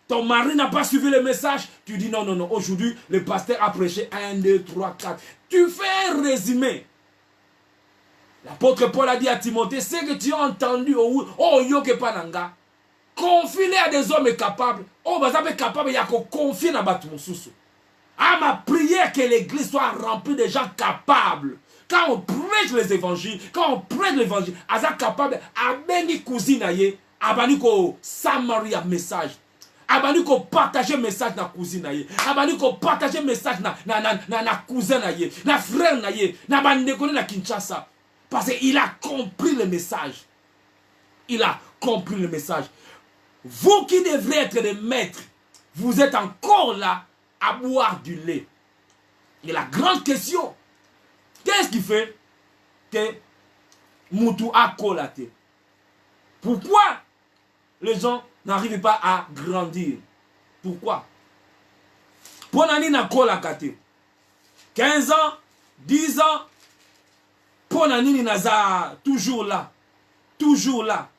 Ton mari n'a pas suivi le message. Tu dis non, non, non. Aujourd'hui, le pasteur a prêché 1, 2, 3, 4. Tu fais un résumé. L'apôtre Paul a dit à Timothée, ce que tu as entendu, oh, yo ke pananga. Confie-les à des hommes capables. Oh, bazabe capable, il y a qu'on confie dans Batumususu. À ma prière que l'église soit remplie de gens capables. Quand on prêche les évangiles, quand on prêche l'évangile, aza capable, abeni cousine aye, abani ko samari a message. Abani ko partager message na cousine aye. Abani ko partager message na cousin aye, na frère aye, na bandekone na Kinshasa. Parce qu'il a compris le message. Il a compris le message. Vous qui devrez être des maîtres, vous êtes encore là à boire du lait. Et la grande question, qu'est-ce qui fait que Moutou a collaté? Pourquoi les gens n'arrivent pas à grandir? Pourquoi? Pour nani na collaté 15 ans, 10 ans, pour nani naza toujours là. Toujours là.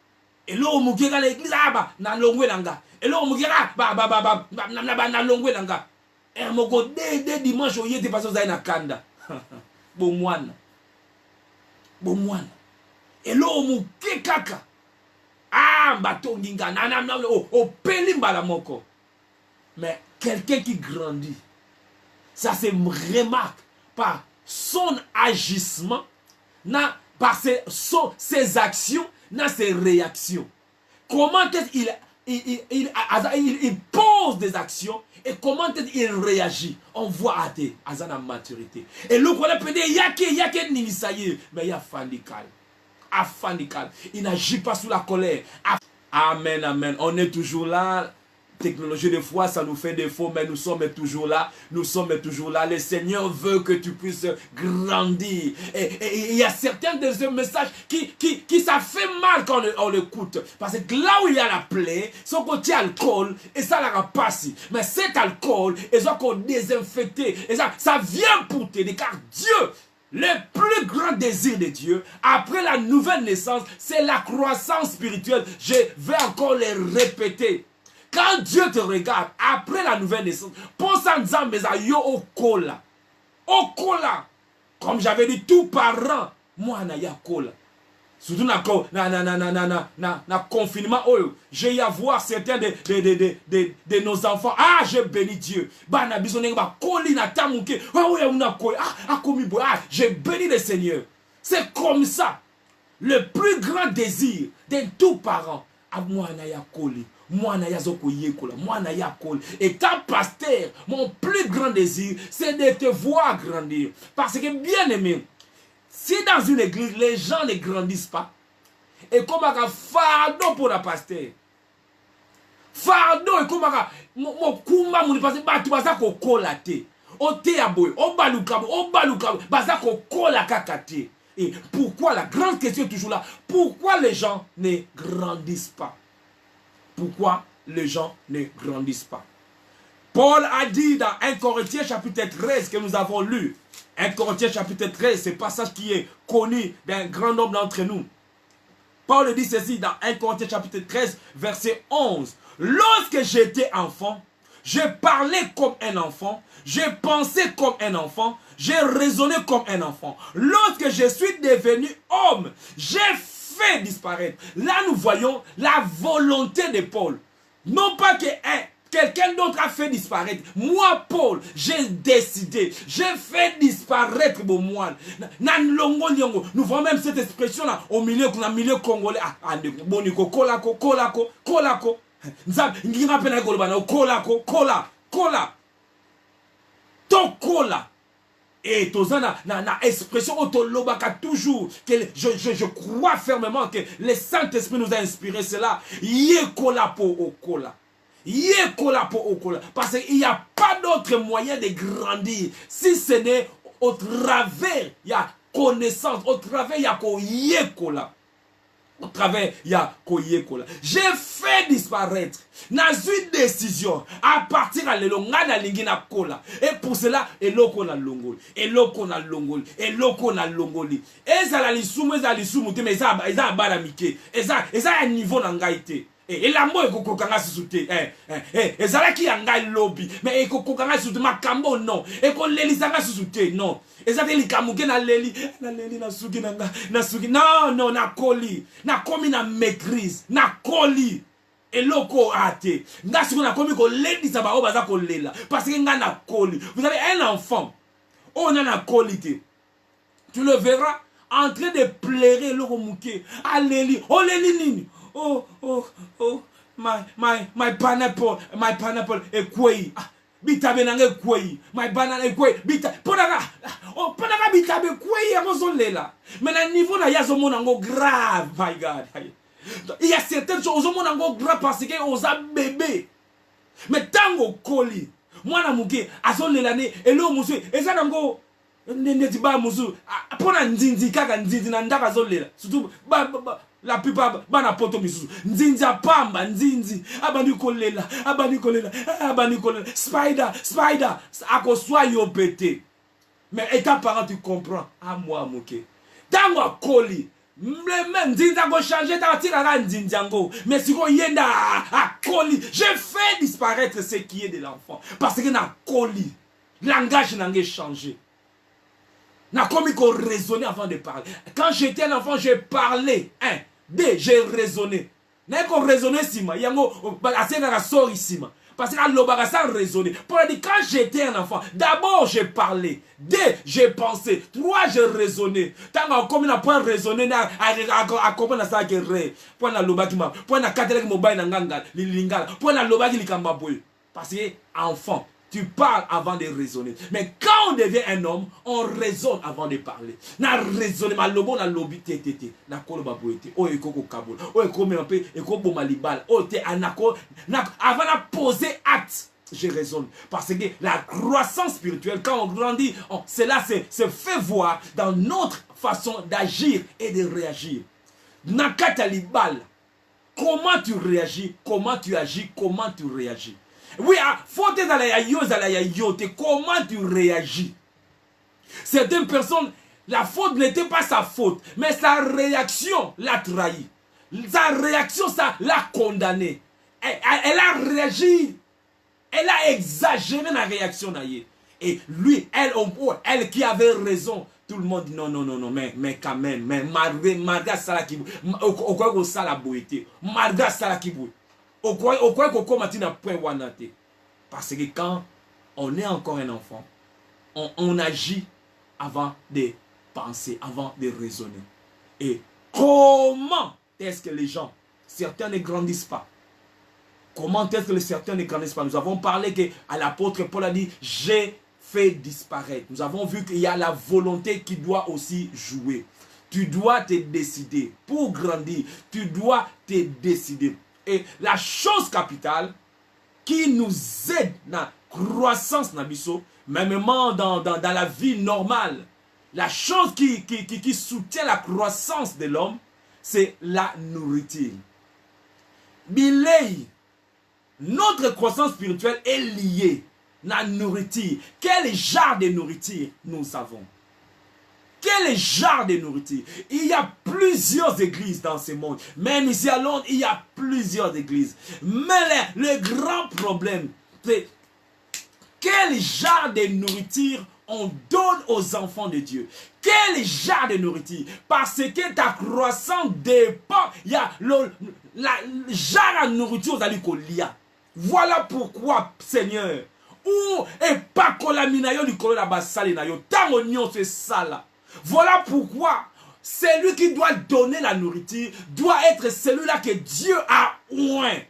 Et là, on m'a l'église, na longwe langa. Et là, on m'a na longwe langa. Et on m'a dès dimanche, on y était passé à Kanda. Bon moine. Et là, on m'a kaka. Ah, bateau ninga, oh, pelimba la moko. Mais quelqu'un qui grandit, ça se remarque par son agissement, par ses actions, ses réactions. Comment est-ce il pose des actions et comment est-ce il réagit? On voit à sa maturité. Et le qu'on a peut dire, il y a que Ninisaye, mais il y a Fandikal. Il n'agit pas sous la colère. Amen, amen. On est toujours là. Technologie de foi, ça nous fait défaut, mais nous sommes toujours là. Nous sommes toujours là. Le Seigneur veut que tu puisses grandir. Et il y a certains de ces messages qui ça fait mal quand on l'écoute. Parce que là où il y a la plaie, c'est qu'on tient alcool et ça la passe. Mais cet alcool, ils ont qu'on désinfecté. Et ça vient pour t'aider. Car Dieu, le plus grand désir de Dieu, après la nouvelle naissance, c'est la croissance spirituelle. Je vais encore le répéter. Quand Dieu te regarde, après la nouvelle naissance, pense en disant, mais yo au cola. Okola. Comme j'avais dit, tout parent, moi, na ya kola. Surtout na confinement, j'ai y à voir certains de nos enfants. Ah, je bénis Dieu. J'ai béni le Seigneur. C'est comme ça. Le plus grand désir de tout parent. Étant pasteur, mon plus grand désir, c'est de te voir grandir. Parce que bien aimé, si dans une église, les gens ne grandissent pas, et comme un fardeau pour la pasteur, fardeau, et comme un kumba, mon pasteur, tu vas à kolate, au théaboy, au balukabo, baza kola kakate. Et pourquoi la grande question est toujours là? Pourquoi les gens ne grandissent pas? Pourquoi les gens ne grandissent pas? Paul a dit dans 1 Corinthiens chapitre 13 que nous avons lu. 1 Corinthiens chapitre 13, c'est passage qui est connu d'un grand nombre d'entre nous. Paul dit ceci dans 1 Corinthiens chapitre 13, verset 11. Lorsque j'étais enfant, je parlais comme un enfant, je pensais comme un enfant, j'ai raisonné comme un enfant. Lorsque je suis devenu homme, j'ai fait disparaître. Là, nous voyons la volonté de Paul. Non pas que quelqu'un d'autre a fait disparaître. Moi, Paul, j'ai décidé. J'ai fait disparaître mon moine. Nous voyons même cette expression-là au milieu congolais. Kolako. Tokola. Et tozana na expression otolobaka toujours que je crois fermement que le Saint-Esprit nous a inspiré cela. Yekola po okola. Yekola po okola. Parce qu'il n'y a pas d'autre moyen de grandir si ce n'est au travers il y a connaissance, au travers il y a yekola. Au travers, il y a Koyekola. J'ai fait disparaître. N'a une décision à partir de l'ongana lingina kola. Et pour cela, eloko na longoli. Eloko na longoli. Eloko na longoli. Eza la lisumu, mais eza baramike. Eza un niveau n'angaite. Et la mo ekokokanga susute. Eza qui angai lobby. Mais ekokokanga susute makambo non. Eko lelisanga susute non. Ezate likamuke na leli na sugi na sugi non na koli na komi na maîtrise na koli eloko ate nga sugi na komi ko leli za ba obaza ko lela parce que nga na koli. Vous avez un enfant on a na qualité, tu le verras en train de pleurer eloko muke aleli o leli nini my pineapple ekwei bitabe nange kwei my banana ekwei bita ponaka bitabe kwei yakozolela mais na niveau na yazo monango grave. My God, il y a certaines choses au monango grave parce que oza bébé mais tango koli mwana muke azolela ne elo musu eza nango neti ba musu pona nzinzi kaka nzinzi na ndaka zolela surtout la plupart bana poto misusu nzinzi apamba nzinzi abani kolela spider akoswa yo pété. Mais étant parent tu comprends à moi moké tango akoli même nzinzi ako changer ta tirara nzinzi ango mais siko yenda akoli j'ai fait disparaître ce qui est de l'enfant parce que na koli langage n'a pas changé. N'a comme qu'on raisonner avant de parler. Quand j'étais un enfant, j'ai parlé. J'ai raisonné. N'a qu'on raisonner sima. Yango asena sori sima. Parce que l'obara sans raisonner. Pour dire quand j'étais un enfant, d'abord j'ai parlé. 2 j'ai pensé. 3 j'ai raisonné. Tant qu'on a pas raisonné à comprendre ça que ré. Pour na lobaki ma. Pour na katele mobile na nganga lingala. Pour na lobaki likamba boy. Parce que enfant tu parles avant de raisonner. Mais quand on devient un homme, on raisonne avant de parler. Na raisonner, ma lobo na lobi tétété. Na koloba boete. O ekoko kabul. O eko mempe, eko bomalibal. O te anako. Avant de poser acte, je raisonne. Parce que la croissance spirituelle, quand on grandit, cela se fait voir dans notre façon d'agir et de réagir. Nakatalibal. Comment tu réagis, comment tu agis, comment tu réagis. Oui, faute comment tu réagis. Certaines personnes, la faute n'était pas sa faute, mais sa réaction l'a trahi. Sa réaction, ça l'a condamné. Elle a réagi, elle a exagéré la réaction. Et lui, elle qui avait raison, tout le monde dit non, non, non, non, mais quand même, mais malgré ça qui au quoi ça la beauté, malgré ça qui au quoi qu'on matina point wanate. Parce que quand on est encore un enfant, on agit avant de penser, avant de raisonner. Et comment est-ce que les gens, certains ne grandissent pas? Comment est-ce que certains ne grandissent pas? Nous avons parlé que l'apôtre Paul a dit, j'ai fait disparaître. Nous avons vu qu'il y a la volonté qui doit aussi jouer. Tu dois te décider. Pour grandir, tu dois te décider. Et la chose capitale qui nous aide dans la croissance, même dans la vie normale, la chose qui soutient la croissance de l'homme, c'est la nourriture. Bilei, notre croissance spirituelle est liée à la nourriture. Quel genre de nourriture nous avons? Quel genre de nourriture? Il y a plusieurs églises dans ce monde. Même ici à Londres, il y a plusieurs églises. Mais le grand problème, c'est quel genre de nourriture on donne aux enfants de Dieu? Quel genre de nourriture? Parce que ta croissance dépend. Il y a le genre de nourriture aux alcooliens. Voilà pourquoi, Seigneur, ou et pas qu'on la minayo du colon la bassale nayo, tant oignon c'est ça là. Voilà pourquoi celui qui doit donner la nourriture doit être celui-là que Dieu a oint.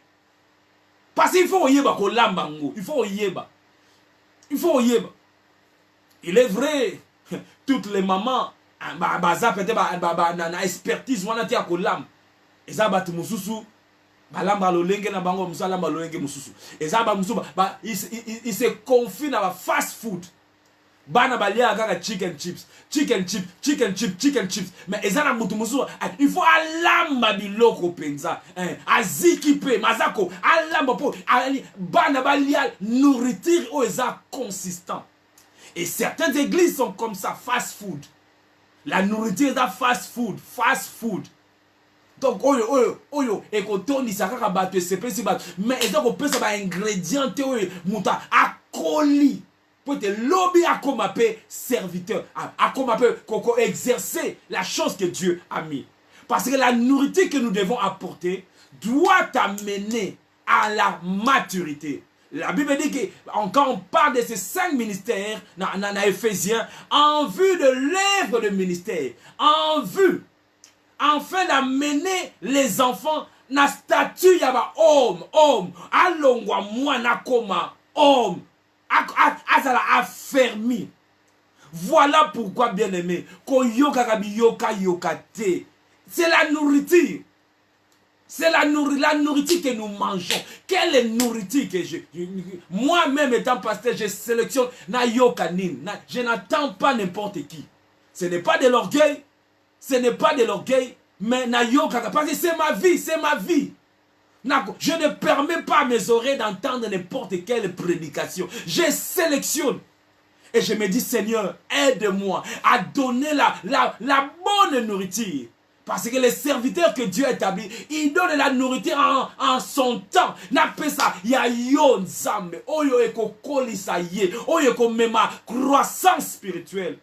Parce qu'il faut yeba ko lambango, il faut yeba. Il faut yeba. Il est vrai, toutes les mamans, baza peut-être na expertise wana tia ko lam. Eza bat mususu balamba lolenge na bango musala lolenge mususu. Eza ba mususu il se confie na fast food. Bana balia kaka chicken chips. Mais ezana mutu mususu il faut alamba biloko penza. Aziki pe mazako alamba po bana balia nourriture o eza consistant. Et certaines églises sont comme ça, fast food. La nourriture est fast food. Donc, oyo, et quand on dit ça, mais ils ont fait ça, ingrédients, muta, à colis. Pour te lobby à comme serviteur, à comme exercer la chose que Dieu a mis. Parce que la nourriture que nous devons apporter doit amener à la maturité. La Bible dit que quand on parle de ces 5 ministères dans Éphésiens, en vue de l'œuvre de ministère, afin d'amener les enfants na statut yaba homme, alongwa mwana koma homme, azala affermi. Voilà pourquoi, bien aimé, c'est la nourriture. C'est la nourriture que nous mangeons. Quelle est la nourriture que moi-même étant pasteur, je sélectionne na yokanin. Je n'attends pas n'importe qui. Ce n'est pas de l'orgueil. Mais na yokaka. Parce que c'est ma vie. Je ne permets pas à mes oreilles d'entendre n'importe quelle prédication. Je sélectionne. Et je me dis, Seigneur, aide-moi à donner la bonne nourriture. Parce que les serviteurs que Dieu a établis, ils donnent la nourriture en son temps. N'appelle ça, ya yon zambe, oyo eko kolisa ye, oyo eko mema croissance spirituelle.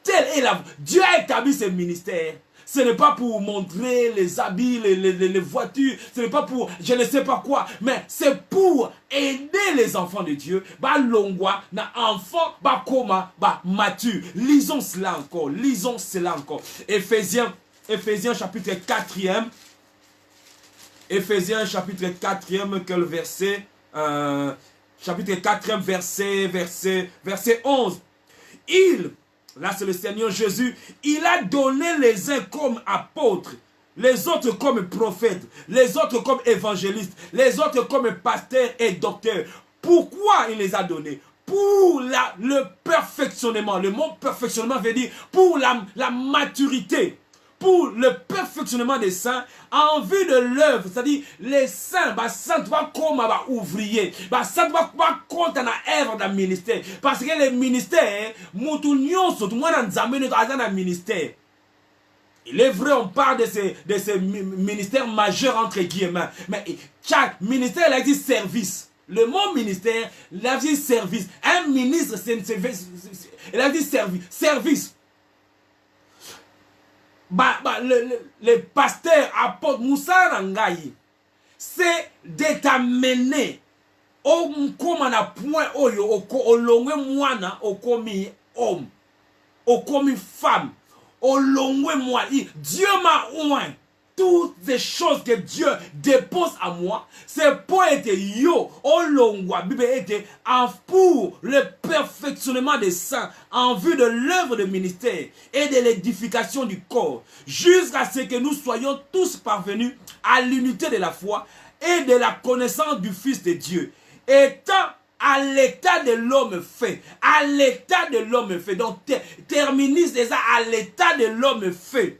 Tel est la. Dieu a établi ce ministère. Ce n'est pas pour montrer les habits, les voitures, ce n'est pas pour je ne sais pas quoi, mais c'est pour aider les enfants de Dieu. Ba longwa na enfant ba koma ba mature. Lisons cela encore. Éphésiens chapitre 4e. Éphésiens chapitre 4e, quel verset chapitre 4e, verset 11. Là c'est le Seigneur Jésus, il a donné les uns comme apôtres, les autres comme prophètes, les autres comme évangélistes, les autres comme pasteurs et docteurs. Pourquoi il les a donnés? Pour le perfectionnement. Le mot perfectionnement veut dire pour la maturité. Pour le perfectionnement des saints en vue de l'œuvre, c'est-à-dire les saints, ça doit comme ouvrier, ça doit compter dans l'œuvre d'un ministère. Parce que les ministères, ministère. Il est vrai, on parle de ces ministères majeurs entre guillemets, mais chaque ministère il a dit service. Le mot ministère, il a dit service. Un ministre, c'est une service. Il a dit service. Le pasteur apporte Moussa Rangaï. C'est de t'amener au komana point oyo au longwe mwana au komi homme au komi femme au longwe moi. Dieu m'a oint. Toutes les choses que Dieu dépose à moi, c'est pour être yo, au longwa, Bible était pour le perfectionnement des saints, en vue de l'œuvre de ministère et de l'édification du corps, jusqu'à ce que nous soyons tous parvenus à l'unité de la foi et de la connaissance du Fils de Dieu, étant à l'état de l'homme fait, à l'état de l'homme fait. Donc, terminus déjà à l'état de l'homme fait,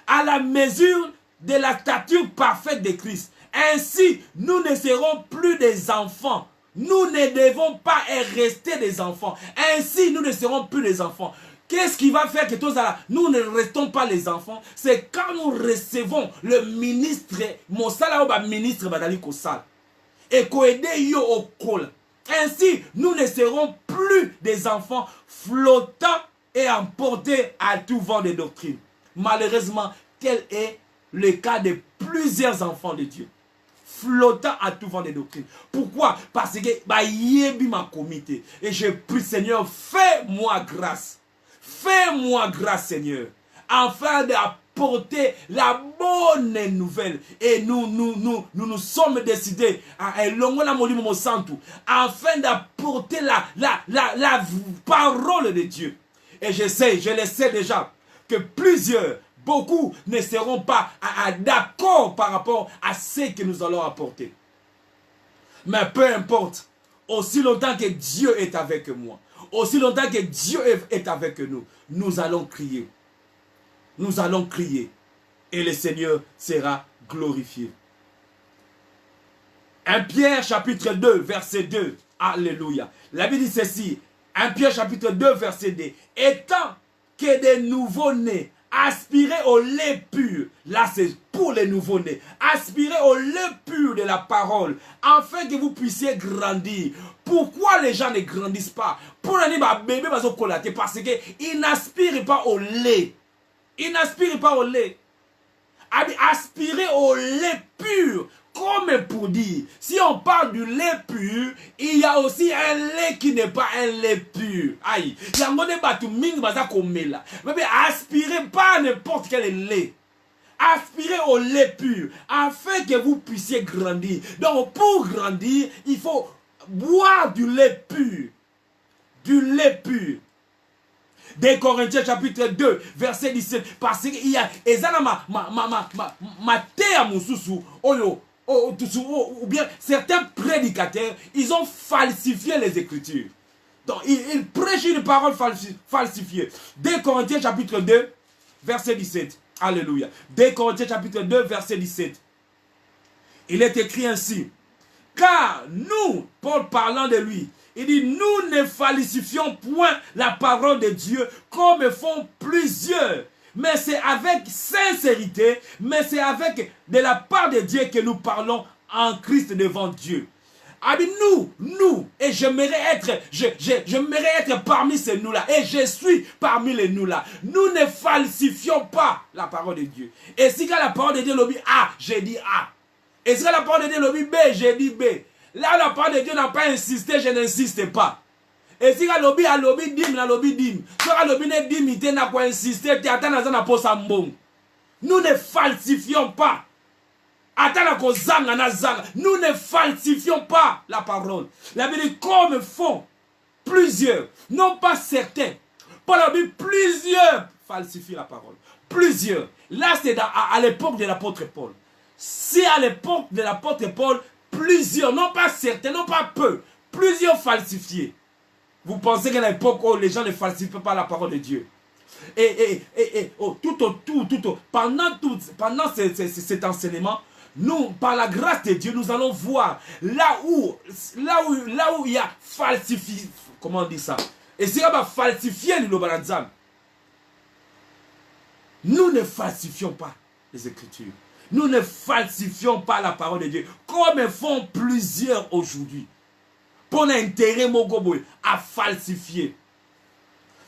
à la mesure de la stature parfaite de Christ. Ainsi, nous ne serons plus des enfants. Nous ne devons pas rester des enfants. Ainsi, nous ne serons plus des enfants. Qu'est-ce qui va faire que nous ne restons pas les enfants? C'est quand nous recevons le ministre, mon salaire ministre Badali Kosal, et qu'aide yo au col. Ainsi, nous ne serons plus des enfants flottants et emportés à tout vent de doctrine. Malheureusement, tel est le cas de plusieurs enfants de Dieu, flottant à tout vent de doctrine. Pourquoi? Parce que yebi ma comité. Et je prie, Seigneur, fais-moi grâce. Fais-moi grâce, Seigneur, afin d'apporter la bonne nouvelle. Et nous sommes décidés afin d'apporter la parole de Dieu. Et je le sais déjà, que beaucoup ne seront pas d'accord par rapport à ce que nous allons apporter. Mais peu importe, aussi longtemps que Dieu est avec moi, aussi longtemps que Dieu est avec nous, nous allons crier. Nous allons crier. Et le Seigneur sera glorifié. 1 Pierre chapitre 2, verset 2. Alléluia. La Bible dit ceci. 1 Pierre chapitre 2, verset 2. Étant que des nouveaux-nés, aspirez au lait pur. Là, c'est pour les nouveaux-nés. Aspirez au lait pur de la parole, afin que vous puissiez grandir. Pourquoi les gens ne grandissent pas? Pour un bébé, parce qu'ils n'aspirent pas au lait. Ils n'aspirent pas au lait. Aspirer au lait pur. Comme pour dire, si on parle du lait pur, il y a aussi un lait qui n'est pas un lait pur. Aïe, mais aspirez pas n'importe quel lait. Aspirez au lait pur, afin que vous puissiez grandir. Donc pour grandir, il faut boire du lait pur. Du lait pur. 2 Corinthiens chapitre 2 verset 17. Parce qu'il y a ma terre moussousou oyo. Ou bien certains prédicateurs, ils ont falsifié les Écritures. Donc ils prêchent une parole falsifiée. 2 Corinthiens chapitre 2 verset 17. Alléluia. 2 Corinthiens chapitre 2 verset 17. Il est écrit ainsi. Car nous, Paul parlant de lui, il dit, nous ne falsifions point la parole de Dieu comme font plusieurs. Mais c'est avec sincérité, mais c'est avec de la part de Dieu que nous parlons en Christ devant Dieu. Ah bien nous, et j'aimerais être parmi ces nous-là, et je suis parmi les nous-là. Nous ne falsifions pas la parole de Dieu. Et si quand la parole de Dieu lobby A, j'ai dit A. Et si quand la parole de Dieu lobby B, j'ai dit B. Là, la parole de Dieu n'a pas insisté, je n'insiste pas. Et si le lobby a lobby dim, la lobby dim. Si le lobby ne dim, il n'a pas insisté, tu attends dans un poste en bon. Nous ne falsifions pas. Nous ne falsifions pas la parole. La Bible comme font plusieurs, non pas certains. Pour la Bible, plusieurs falsifient la parole. Plusieurs. Là, c'est à l'époque de l'apôtre Paul. Si à l'époque de l'apôtre Paul, plusieurs, non pas certains, non pas peu, plusieurs falsifiés. Vous pensez qu'à l'époque où les gens ne falsifient pas la parole de Dieu. Pendant cet enseignement, nous, par la grâce de Dieu, nous allons voir là où il y a falsifié, comment on dit ça? Et si on va falsifier le Lobalanzam, nous ne falsifions pas les Écritures. Nous ne falsifions pas la parole de Dieu, comme font plusieurs aujourd'hui. Pour l'intérêt mogoboy à falsifier.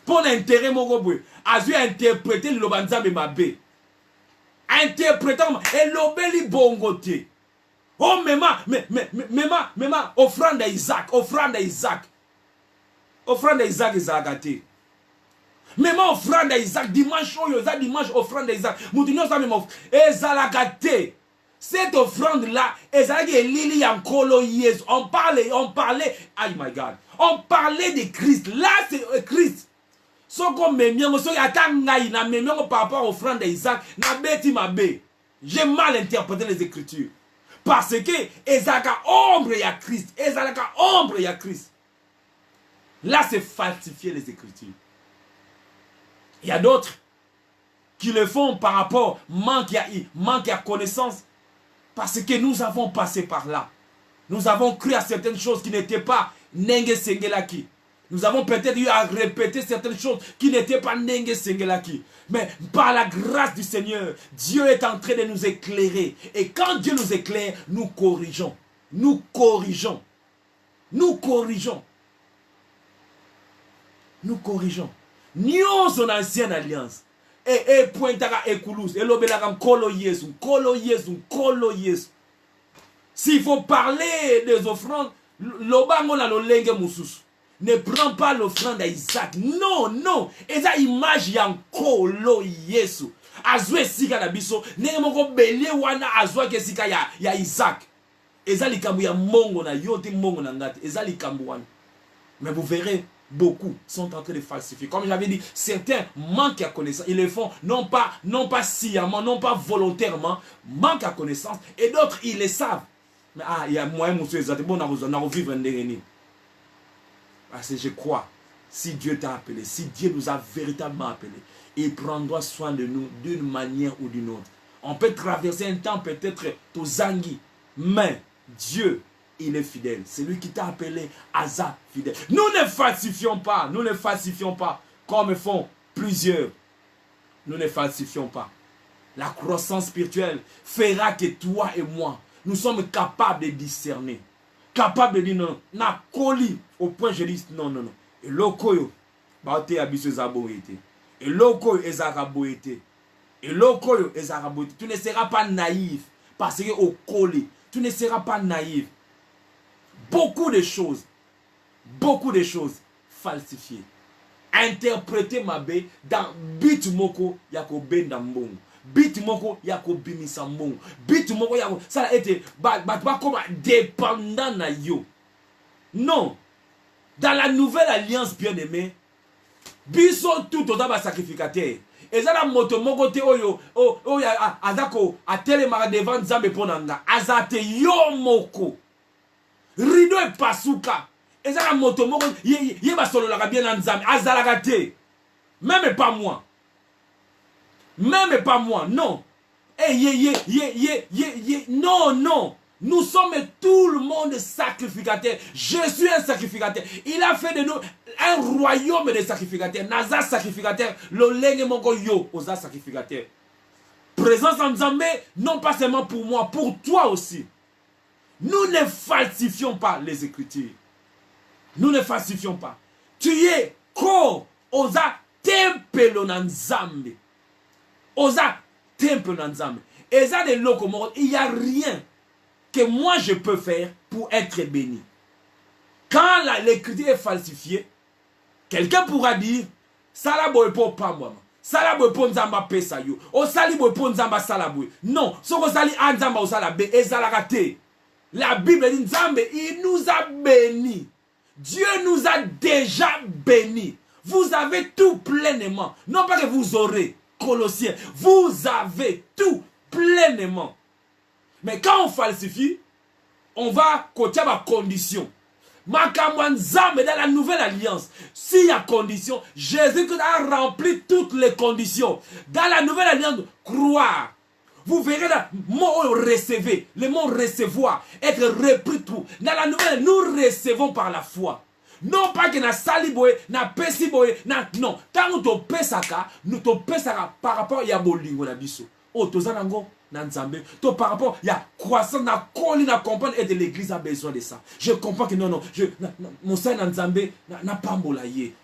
Pour l'intérêt mogoboy à interpréter le lobanzambe mabé. Interprétant et l'obéli bongoté. Oh mema offrande à Isaac, offrande à Isaac. Offrande à Isaac Isaac. Même offrande à Isaac, dimanche, dimanche offrande à Isaac. Moutinho sa même offre. Ezalagate. Cette offrande-là, on parlait, oh my God, on parlait de Christ. Là, c'est Christ. Ce qu'on me dit, par rapport à l'offrande d'Isaac, j'ai mal interprété les Écritures. Parce que Isaac a ombre et à Christ. Isaac a ombre et à Christ. Là, c'est falsifier les Écritures. Il y a d'autres qui le font par rapport manque à connaissance. Parce que nous avons passé par là. Nous avons cru à certaines choses qui n'étaient pas Nenge Sengelaki. Nous avons peut-être eu à répéter certaines choses qui n'étaient pas Nenge Sengelaki. Mais par la grâce du Seigneur, Dieu est en train de nous éclairer. Et quand Dieu nous éclaire, nous corrigeons. Nous corrigeons. Nous corrigeons. Nous corrigeons. Nous sommes en ancienne alliance. Et pointara ekulus. Et l'obélagam kolo yesu. Kolo yesu. Kolo yesu. S'il faut parler des offrandes, l'obango na lolenge mususu. Ne prends pas l'offrande d'Isaac. Non, non. Et ça image yan kolo yesu. Azwe sika na biso. Nenge moko belie wana azwa ke sika ya Isaac. Et ça likambu ya mongo na yote mongo na ngate. Et ça likambu wana. Mais vous verrez, beaucoup sont en train de falsifier. Comme j'avais dit, certains manquent à connaissance. Ils le font non pas sciemment, non pas volontairement, manquent à connaissance. Et d'autres, ils le savent. Mais il y a moyen, monsieur, bon, on a vivre un dernier. Parce que je crois, si Dieu t'a appelé, si Dieu nous a véritablement appelés, il prendra soin de nous d'une manière ou d'une autre. On peut traverser un temps peut-être Tozangi, mais Dieu, il est fidèle. C'est lui qui t'a appelé Asa fidèle. Nous ne falsifions pas. Nous ne falsifions pas. Comme font plusieurs. Nous ne falsifions pas. La croissance spirituelle fera que toi et moi, nous sommes capables de discerner. Capables de dire non. Na coli. Au point je dis non, non, non. Et l'okoyo. Baote abiso zaboete. Et l'okoyo ezaraboete. Et l'okoyo ezaraboete. Tu ne seras pas naïf. Parce que au coli. Tu ne seras pas naïf. Beaucoup de choses falsifiées. Interpréter ma bé dans bit moko yako benda mbongo. Bit moko yako bimisa mbongo. Bit moko yako ça a été ba comme dépendant na yo. Non. Dans la nouvelle alliance bien-aimée, biso tout autant ba sacrificateur. Et ça la moto moko te oyo azako atele mara devant Nzambe ponanga. Azate yo moko. Rido et pasuka. Et ça la moto moko yeba solo la bien en Nzambe. Azalagate. Même pas moi. Même pas moi. Non. Non, non. Nous sommes tout le monde sacrificateur. Je suis un sacrificateur. Il a fait de nous un royaume de sacrificateurs. Naza sacrificateur. Lolenge moko yo. Oza sacrificateur. Présence en Nzambe, non pas seulement pour moi, pour toi aussi. Nous ne falsifions pas les Écritures. Nous ne falsifions pas. Tu es ko oza tempelo na Nzambe. Oza tempelo na Nzambe. Et ça de locomotives, il n'y a rien que moi je peux faire pour être béni. Quand l'écriture est falsifiée, quelqu'un pourra dire ça la boy pour pas moi. Ça la boy pour Nzamba pesa yo. O sali boy pour Nzamba salaboy. Non, ce que sali Nzamba o salabe ezalagate. La Bible dit Nzambe, il nous a bénis. Dieu nous a déjà bénis. Vous avez tout pleinement. Non pas que vous aurez, Colossiens. Vous avez tout pleinement. Mais quand on falsifie, on va côté ma condition. Makamwa Nzambe dans la nouvelle alliance. S'il y a condition, Jésus a rempli toutes les conditions. Dans la nouvelle alliance, croire. Vous verrez le mot recevez, le mot recevoir, être repris tout. Dans la nouvelle, nous recevons par la foi. Non pas que na saliboye, na pesiboye, non. Tant que tu pesaka, nous te pesaka par rapport à bolingo na biso. Oh, tozanango, na nzambe, to par rapport il y a croissance na koli na comprendre et de l'église a besoin de ça. Je comprends que non mon sein na nzambe na pambola ye.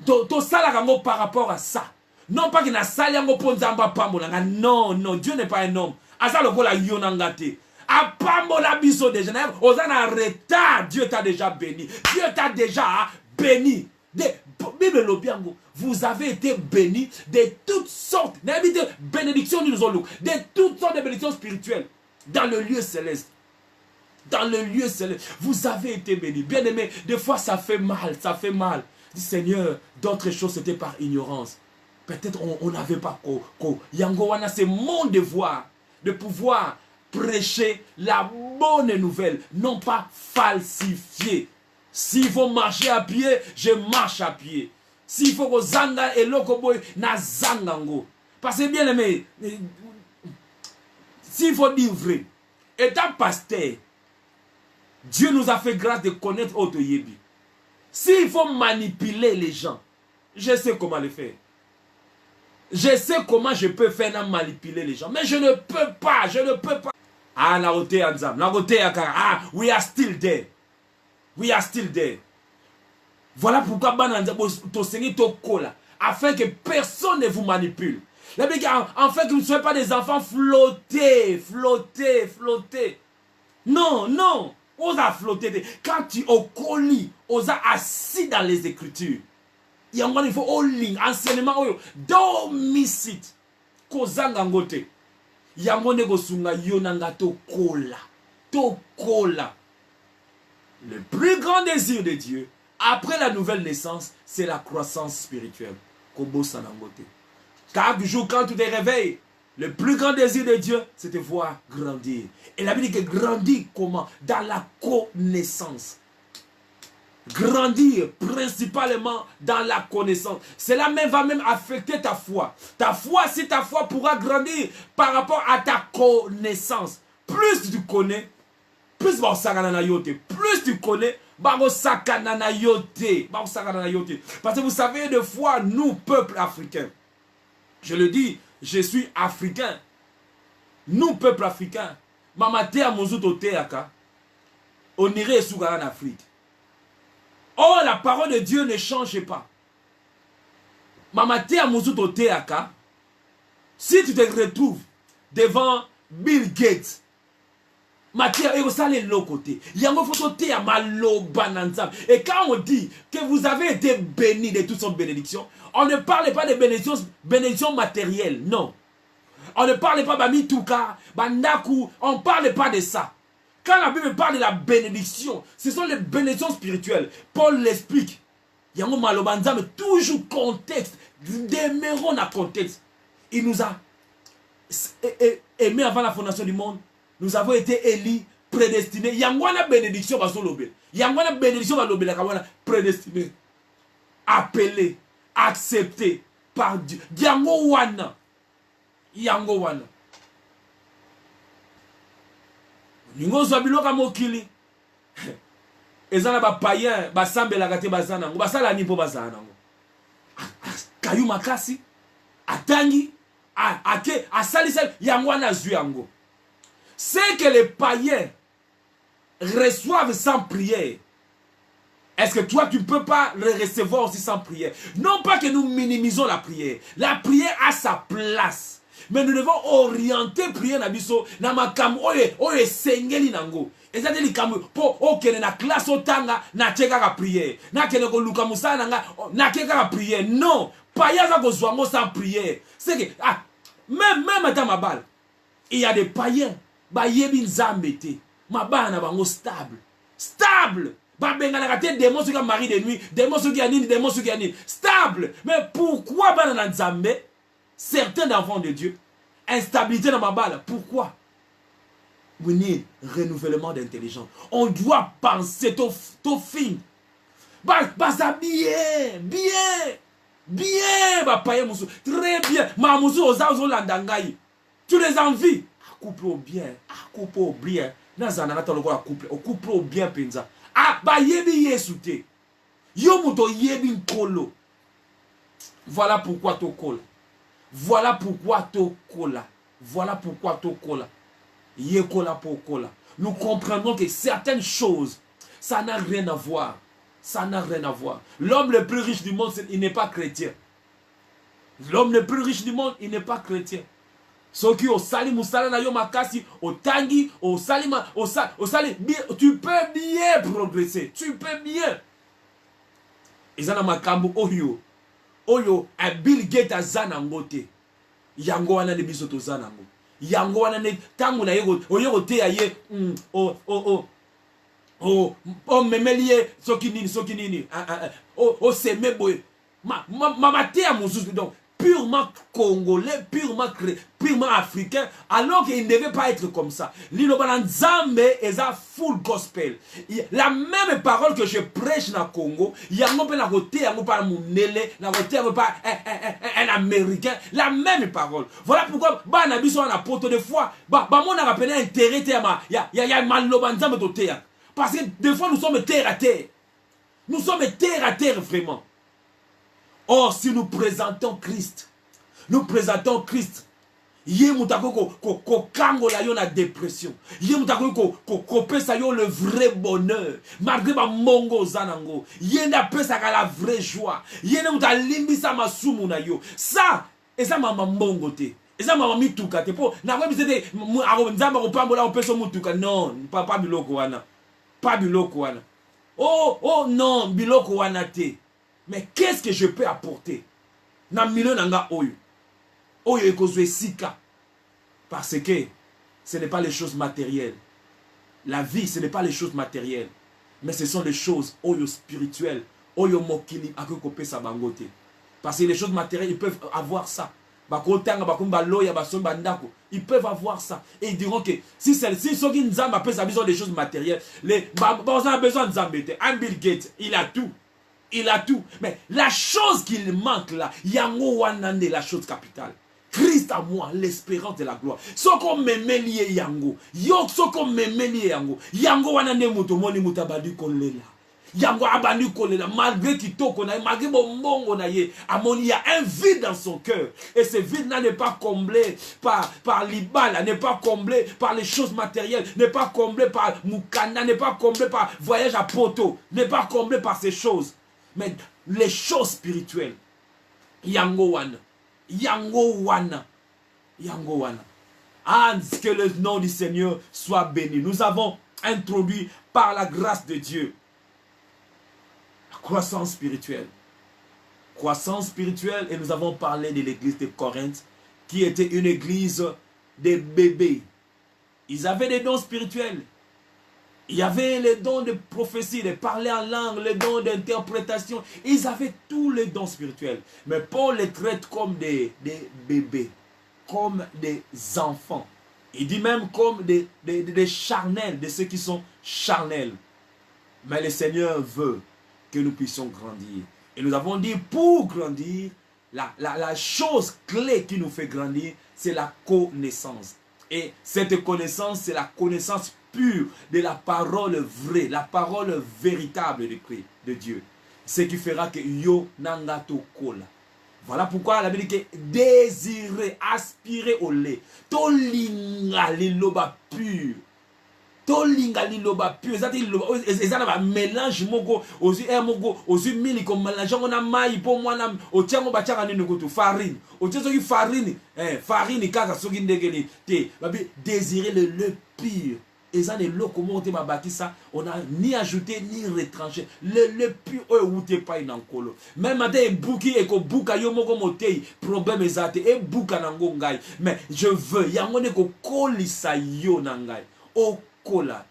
To sala kango par rapport à ça. Non pas que na sali yango po nzamba pambola nga. Non, Dieu n'est pas un homme. Asa lokola yo nangate. A pambola biso déjà. Oza na retard, Dieu t'a déjà béni. Dieu t'a déjà béni. Bible lobiango, vous avez été bénis de toutes sortes de bénédictions, de toutes sortes de bénédictions spirituelles dans le lieu céleste. Dans le lieu céleste, vous avez été bénis. Bien aimé, des fois ça fait mal, ça fait mal. Dis Seigneur, d'autres choses c'était par ignorance. Peut-être on n'avait pas Yangowana, c'est mon devoir de pouvoir prêcher la bonne nouvelle, non pas falsifier. S'il faut marcher à pied, je marche à pied. S'il faut que zanga et lokoboy na zangango. Parce que bien aimé, s'il faut dire vrai, étant pasteur, Dieu nous a fait grâce de connaître Otoyebi. S'il faut manipuler les gens, je sais comment le faire. Je sais comment je peux faire manipuler les gens. Mais je ne peux pas, Ah, na ote anzam, na ote akara. Ah, we are still there. We are still there. Voilà pourquoi afin que personne ne vous manipule. Afin que vous ne soyez pas des enfants flottés. Non. Osa flotter. Quand tu es au colis, osa assis dans les Écritures. Il y a un faut all-in, enseignement. Domicite. Kozanga ngote. Il y a un negosunga yonanga to kola. Le plus grand désir de Dieu, après la nouvelle naissance, c'est la croissance spirituelle. Chaque jour, quand tu te réveilles, le plus grand désir de Dieu, c'est de voir grandir. Et la Bible dit que grandir comment? Dans la connaissance. Grandir principalement dans la connaissance. Cela même va même affecter ta foi. Si ta foi pourra grandir par rapport à ta connaissance. Plus tu connais, plus tu connais, parce que vous savez, de fois, nous, peuple africain, je le dis, je suis africain. Nous, peuple africain, on irait en Afrique. Oh, la parole de Dieu ne change pas. Si tu te retrouves devant Bill Gates, et quand on dit que vous avez été bénis de toutes sortes de bénédictions, on ne parle pas de bénédictions matérielles, non. On ne parle pas de Mituka, Bandaku, on ne parle pas de ça. Quand la Bible parle de la bénédiction, ce sont les bénédictions spirituelles. Paul l'explique. Yango Malobanza, mais toujours contexte. Demeurons dans le contexte. Il nous a aimés avant la fondation du monde. Nous avons été élus, prédestinés. Yangwana bénédiction va solobé. Yangwana bénédiction va lobé la kawana prédestiné. Appelé, accepté par Dieu. Yango wana. Ningo zabiloka mokili. Ezana ba païen, ba sambela kate bazana. Ba sala ni po bazana. Kayu makasi, atangi, ake asalisa yangwana zuyango. C'est que les païens reçoivent sans prière. Est-ce que toi, tu ne peux pas le recevoir aussi sans prière? Non pas que nous minimisons la prière. La prière a sa place. Mais nous devons orienter prière na biso na makamu oye sengeli nango. Ezate likamu po okene na classe otanga na teka ka prière. Na kene ko luka musana nga na teka ka prière. Non, païens za ko zwango sans prière. C'est que même à Mabal, il y a des païens ba yebi nzambe te. Mabana bango stable. Ba bengana ka te démon sur mari de nuit, démon sur ganine, démon sur ganine. Stable. Mais pourquoi bana nzambe? Certains enfants de Dieu, instabilité dans ma balle. Pourquoi? We need renouvellement d'intelligence. On doit penser tout fin. Basa bien, paye moussou, très bien. Ma moussou ozazo landangai. Tu les envies. Couple au bien. Nazana nata loko couple au bien penza. Ba yebi yesute. Yo muto yebi nkolo. Voilà pourquoi to kola. Voilà pourquoi to kola. Voilà pourquoi Tokola. Yekola Pokola. Nous comprenons que certaines choses, ça n'a rien à voir. Ça n'a rien à voir. L'homme le plus riche du monde, il n'est pas chrétien. L'homme le plus riche du monde, il n'est pas chrétien. Ceux qui ont sali musala na yo makasi, au tangi, au salima, au sali, tu peux bien progresser. Tu peux bien. Izana makambu oyo. Oyo, un Bill Gates a zanangote. Yango wana ne biso to zanango. Yango wana ne tangu na yego, oyego te aye, memelie, soki nini, seme boye. Ma te a mususu, donc, purement congolais, purement africain, alors qu'il ne devait pas être comme ça. L'Inobananzambe est un full gospel. La même parole que je prêche dans le Congo, il y a un côté, un américain, la même parole. Voilà pourquoi, on a apôtre de foi, on a rappelé intérêt, il y a un malobanzambe de terre. Parce que des fois, nous sommes terre à terre. Nous sommes terre à terre, vraiment. Or, si nous présentons Christ, Yé moutako ko kango la yo na dépression. Yé moutako ko pesa yo le vrai bonheur. Malgré ma mongo zanango. Yé na pesa ka la vraie joie. Yé na mouta limbisa masumu na yo. Ça, et ça mama mongo te. Et ça mama mituka te. Po, na kwa bisete, nzamba ko pambola o peso mutuka. Non, pas biloko wana. Pas biloko wana. Oh non, biloko wana te. Mais qu'est-ce que je peux apporter? Na milieu nanga oyo. Oyo ekozwe sika. Parce que ce n'est pas les choses matérielles. La vie, ce n'est pas les choses matérielles. Mais ce sont les choses oyo spirituelles. Oyo mokili akokope sa bangote. Parce que les choses matérielles, ils peuvent avoir ça. Ils peuvent avoir ça. Et ils diront que si ceux qui nous ont besoin des choses matérielles, on a besoin de Zambete. Un Bill Gates, il a tout. Il a tout. Mais la chose qu'il manque là, yango wanande, la chose capitale. Christ à moi, l'espérance de la gloire. Ce qu'on me lié yango. Yo, ce qu'on me lié yango. Yango wanande mutomoni mutabadi kolela. Yango abandi kolela. Malgré kitoko na, malgré bongo na ye, amoni, il y a un vide dans son cœur. Et ce vide là n'est pas comblé par l'ibala, n'est pas comblé par les choses matérielles, n'est pas comblé par Mukana, n'est pas comblé par voyage à Poto, n'est pas comblé par ces choses. Mais les choses spirituelles, yango wana, yango wana, yango wana. Ah, que le nom du Seigneur soit béni. Nous avons introduit par la grâce de Dieu la croissance spirituelle. Croissance spirituelle, et nous avons parlé de l'église de Corinthe, qui était une église de bébés. Ils avaient des dons spirituels. Il y avait les dons de prophétie, de parler en langue, les dons d'interprétation. Ils avaient tous les dons spirituels. Mais Paul les traite comme des bébés, comme des enfants. Il dit même comme des charnels, de ceux qui sont charnels. Mais le Seigneur veut que nous puissions grandir. Et nous avons dit, pour grandir, la chose clé qui nous fait grandir, c'est la connaissance. Et cette connaissance, c'est la connaissance pure de la parole vraie, la parole véritable de Dieu. Ce qui fera que yo nangato kola. Voilà pourquoi la Bible dit que désirer, aspirer au lait. Tolinga liloba pur. Tolinga liloba pur. Ça va mélange moko aussi moko aussi mili comme mélange on a maï pour moi na otiango bachaka ni nukutu farine. Otiango ki farine farine kaka soki ndegeli te. Babi désirer le lait pur. Et ça n'est pas comment on a bâti ça. On n'a ni ajouté ni retranché. Le plus haut n'est pas une encolo. Même matin, bouki et ko bouka yo moko motei problème ezate et bouka nango ngai. Mais je veux yango ne ko kolisa yo nangai. O kola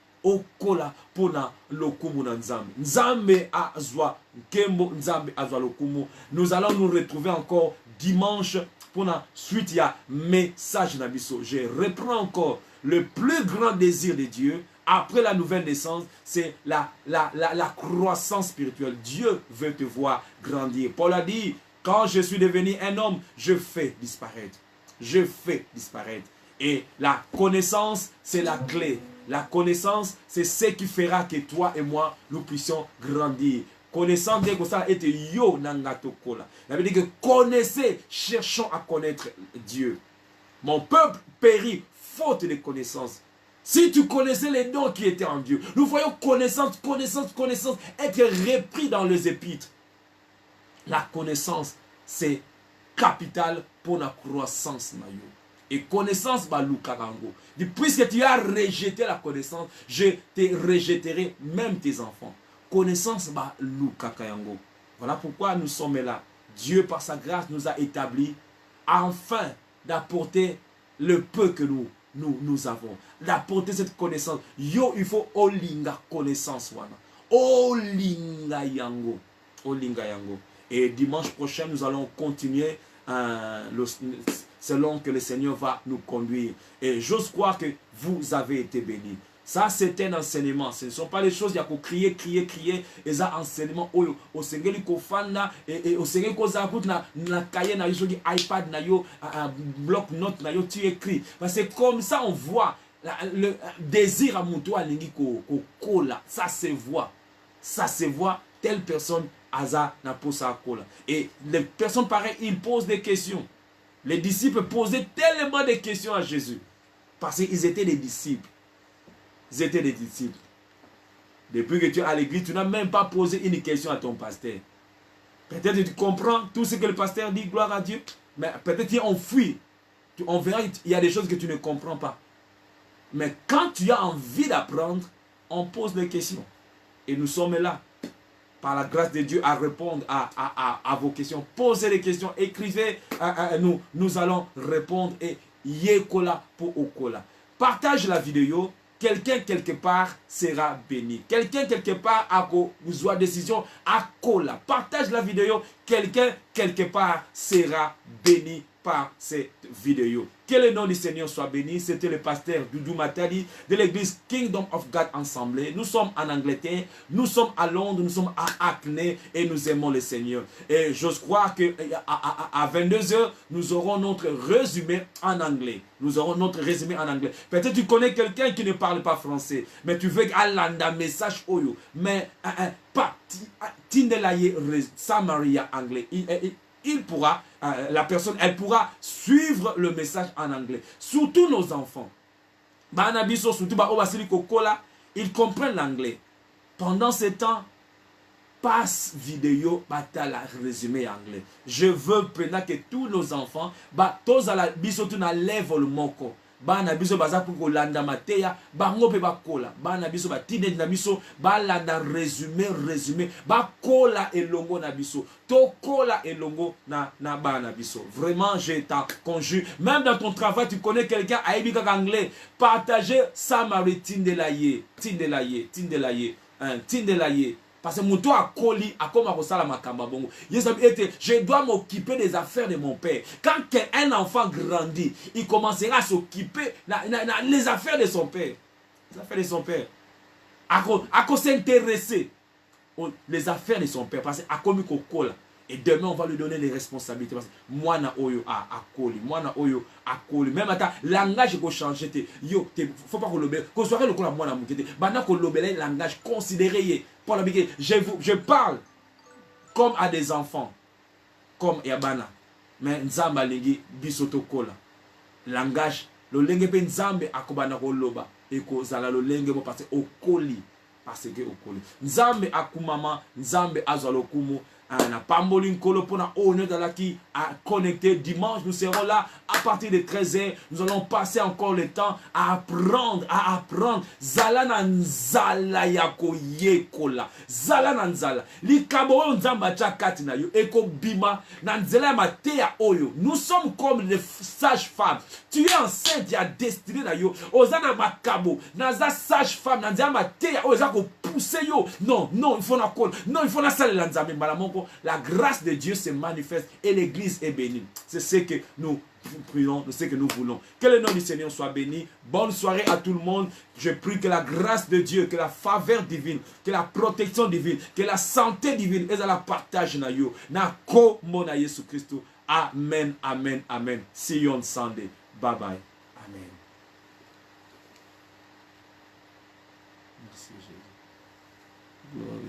pona lokumu na nzambe. Nzambe azwa kembo nzambe azwa lokumu. Nous allons nous retrouver encore dimanche pour la suite. Il y a message nabiso. Je reprends encore. Le plus grand désir de Dieu, après la nouvelle naissance, c'est la croissance spirituelle. Dieu veut te voir grandir. Paul a dit, quand je suis devenu un homme, je fais disparaître. Je fais disparaître. Et la connaissance, c'est la clé. La connaissance, c'est ce qui fera que toi et moi, nous puissions grandir. Connaissant dès que ça était yo nangato kola. Ça veut dire que connaissez, cherchons à connaître Dieu. Mon peuple périt faute de connaissance. Si tu connaissais les dons qui étaient en Dieu, nous voyons connaissance, connaissance, connaissance être repris dans les épîtres. La connaissance, c'est capital pour la croissance. Et connaissance, puisque tu as rejeté la connaissance, je te rejetterai même tes enfants. Connaissance, voilà pourquoi nous sommes là. Dieu, par sa grâce, nous a établis afin d'apporter le peu que nous avons. D'apporter cette connaissance. Yo, il faut olinga connaissance. Olinga yango. Olinga yango. Et dimanche prochain, nous allons continuer selon que le Seigneur va nous conduire. Et j'ose croire que vous avez été bénis. Ça, c'est un enseignement. Ce ne sont pas les choses, il y a qu'à crier, crier, crier. Et ça, enseignement, au Seigneur, et au Seigneur, na cahier, na iPad, na yo, un bloc note, na yo, tu écris. Parce que comme ça, on voit le désir à mon toit, ça se voit. Ça se voit. Telle personne, Aza, n'a pas ça cola. Et les personnes pareilles, ils posent des questions. Les disciples posaient tellement de questions à Jésus. Parce qu'ils étaient des disciples. Ils étaient des disciples. Depuis que tu es à l'église, tu n'as même pas posé une question à ton pasteur. Peut-être que tu comprends tout ce que le pasteur dit, gloire à Dieu. Mais peut-être qu'il enfuit. On verra, il y a des choses que tu ne comprends pas. Mais quand tu as envie d'apprendre, on pose des questions. Et nous sommes là, par la grâce de Dieu, à répondre à vos questions. Posez des questions, écrivez, nous allons répondre. Et yekola pour okola. Partage la vidéo. Quelqu'un quelque part sera béni. Quelqu'un quelque part a besoin de décision à cola. Partage la vidéo. Quelqu'un quelque part sera béni par cette vidéo. Que le nom du Seigneur soit béni. C'était le pasteur Doudou Matali de l'église Kingdom of God Assemblée. Nous sommes en Angleterre, nous sommes à Londres, nous sommes à Hackney et nous aimons le Seigneur. Et j'ose croire qu'à 22 h, nous aurons notre résumé en anglais. Nous aurons notre résumé en anglais. Peut-être tu connais quelqu'un qui ne parle pas français, mais tu veux un message oyo. Mais pas Tindelaye Samaria anglais. Il pourra, la personne, elle pourra suivre le message en anglais. Surtout nos enfants. Ils comprennent l'anglais. Pendant ce temps, passe vidéo, la résumé anglais. Je veux que tous nos enfants, tous à la bisotu na level moko. Bana biso baza pour kolanda mateya bango pe bakola bana biso batine na biso balanda résumé bakola elongo na biso to kola elongo na bana biso. Vraiment je t'en conjure, même dans ton travail tu connais quelqu'un aibi kaka anglais, partager ça maritine de laye parce que mon toit a coli, a comme à makamba bongo. Je dois m'occuper des affaires de mon père. Quand un enfant grandit, il commencera à s'occuper des affaires de son père. Les affaires de son père. À s'intéresser les affaires de son père. Parce que à comme il et demain, on va lui donner les responsabilités. Parce que moi, na oyo a koli. Moi, na oyo a koli. Même à ta langage, il faut changer. Yo, faut pas qu'on l'obéisse. Qu'on soit le moi, na moukete. Maintenant qu'on l'obéisse, langage considéré. Pour la je parle comme à des enfants. Comme Yabana. Mais Nzamba lingi bisoto kola. Langage. Le lenge pe Nzambe akobana ko loba. Et ko zala le lenge mo parce que au koli. Parce que au koli. Nzambe akumama. Nzambe azalo kumu. Na pamboli nkolo pona honneur dalaki à connecter. Dimanche nous serons là à partir de 13 h. Nous allons passer encore le temps à apprendre zala nzala yako yekola zala nzala likabo nzamba chakati na yo eko bima nzela mateya oyo. Nous sommes comme les sages-femmes. Tu es enceinte, tu as destiné na yo ozana makabo naza sage-femme nzela mateya oyo za ko pousser yo. Non, il faut na kola. Non, il faut na salela nzambe mbala. La grâce de Dieu se manifeste et l'église est bénie. C'est ce que nous prions, c'est ce que nous voulons. Que le nom du Seigneur soit béni. Bonne soirée à tout le monde. Je prie que la grâce de Dieu, que la faveur divine, que la protection divine, que la santé divine et la partage na yo. Na ko mona Yesu Christ. Amen, amen, amen. See you on Sunday. Bye bye. Amen. Merci Jésus. Gloire.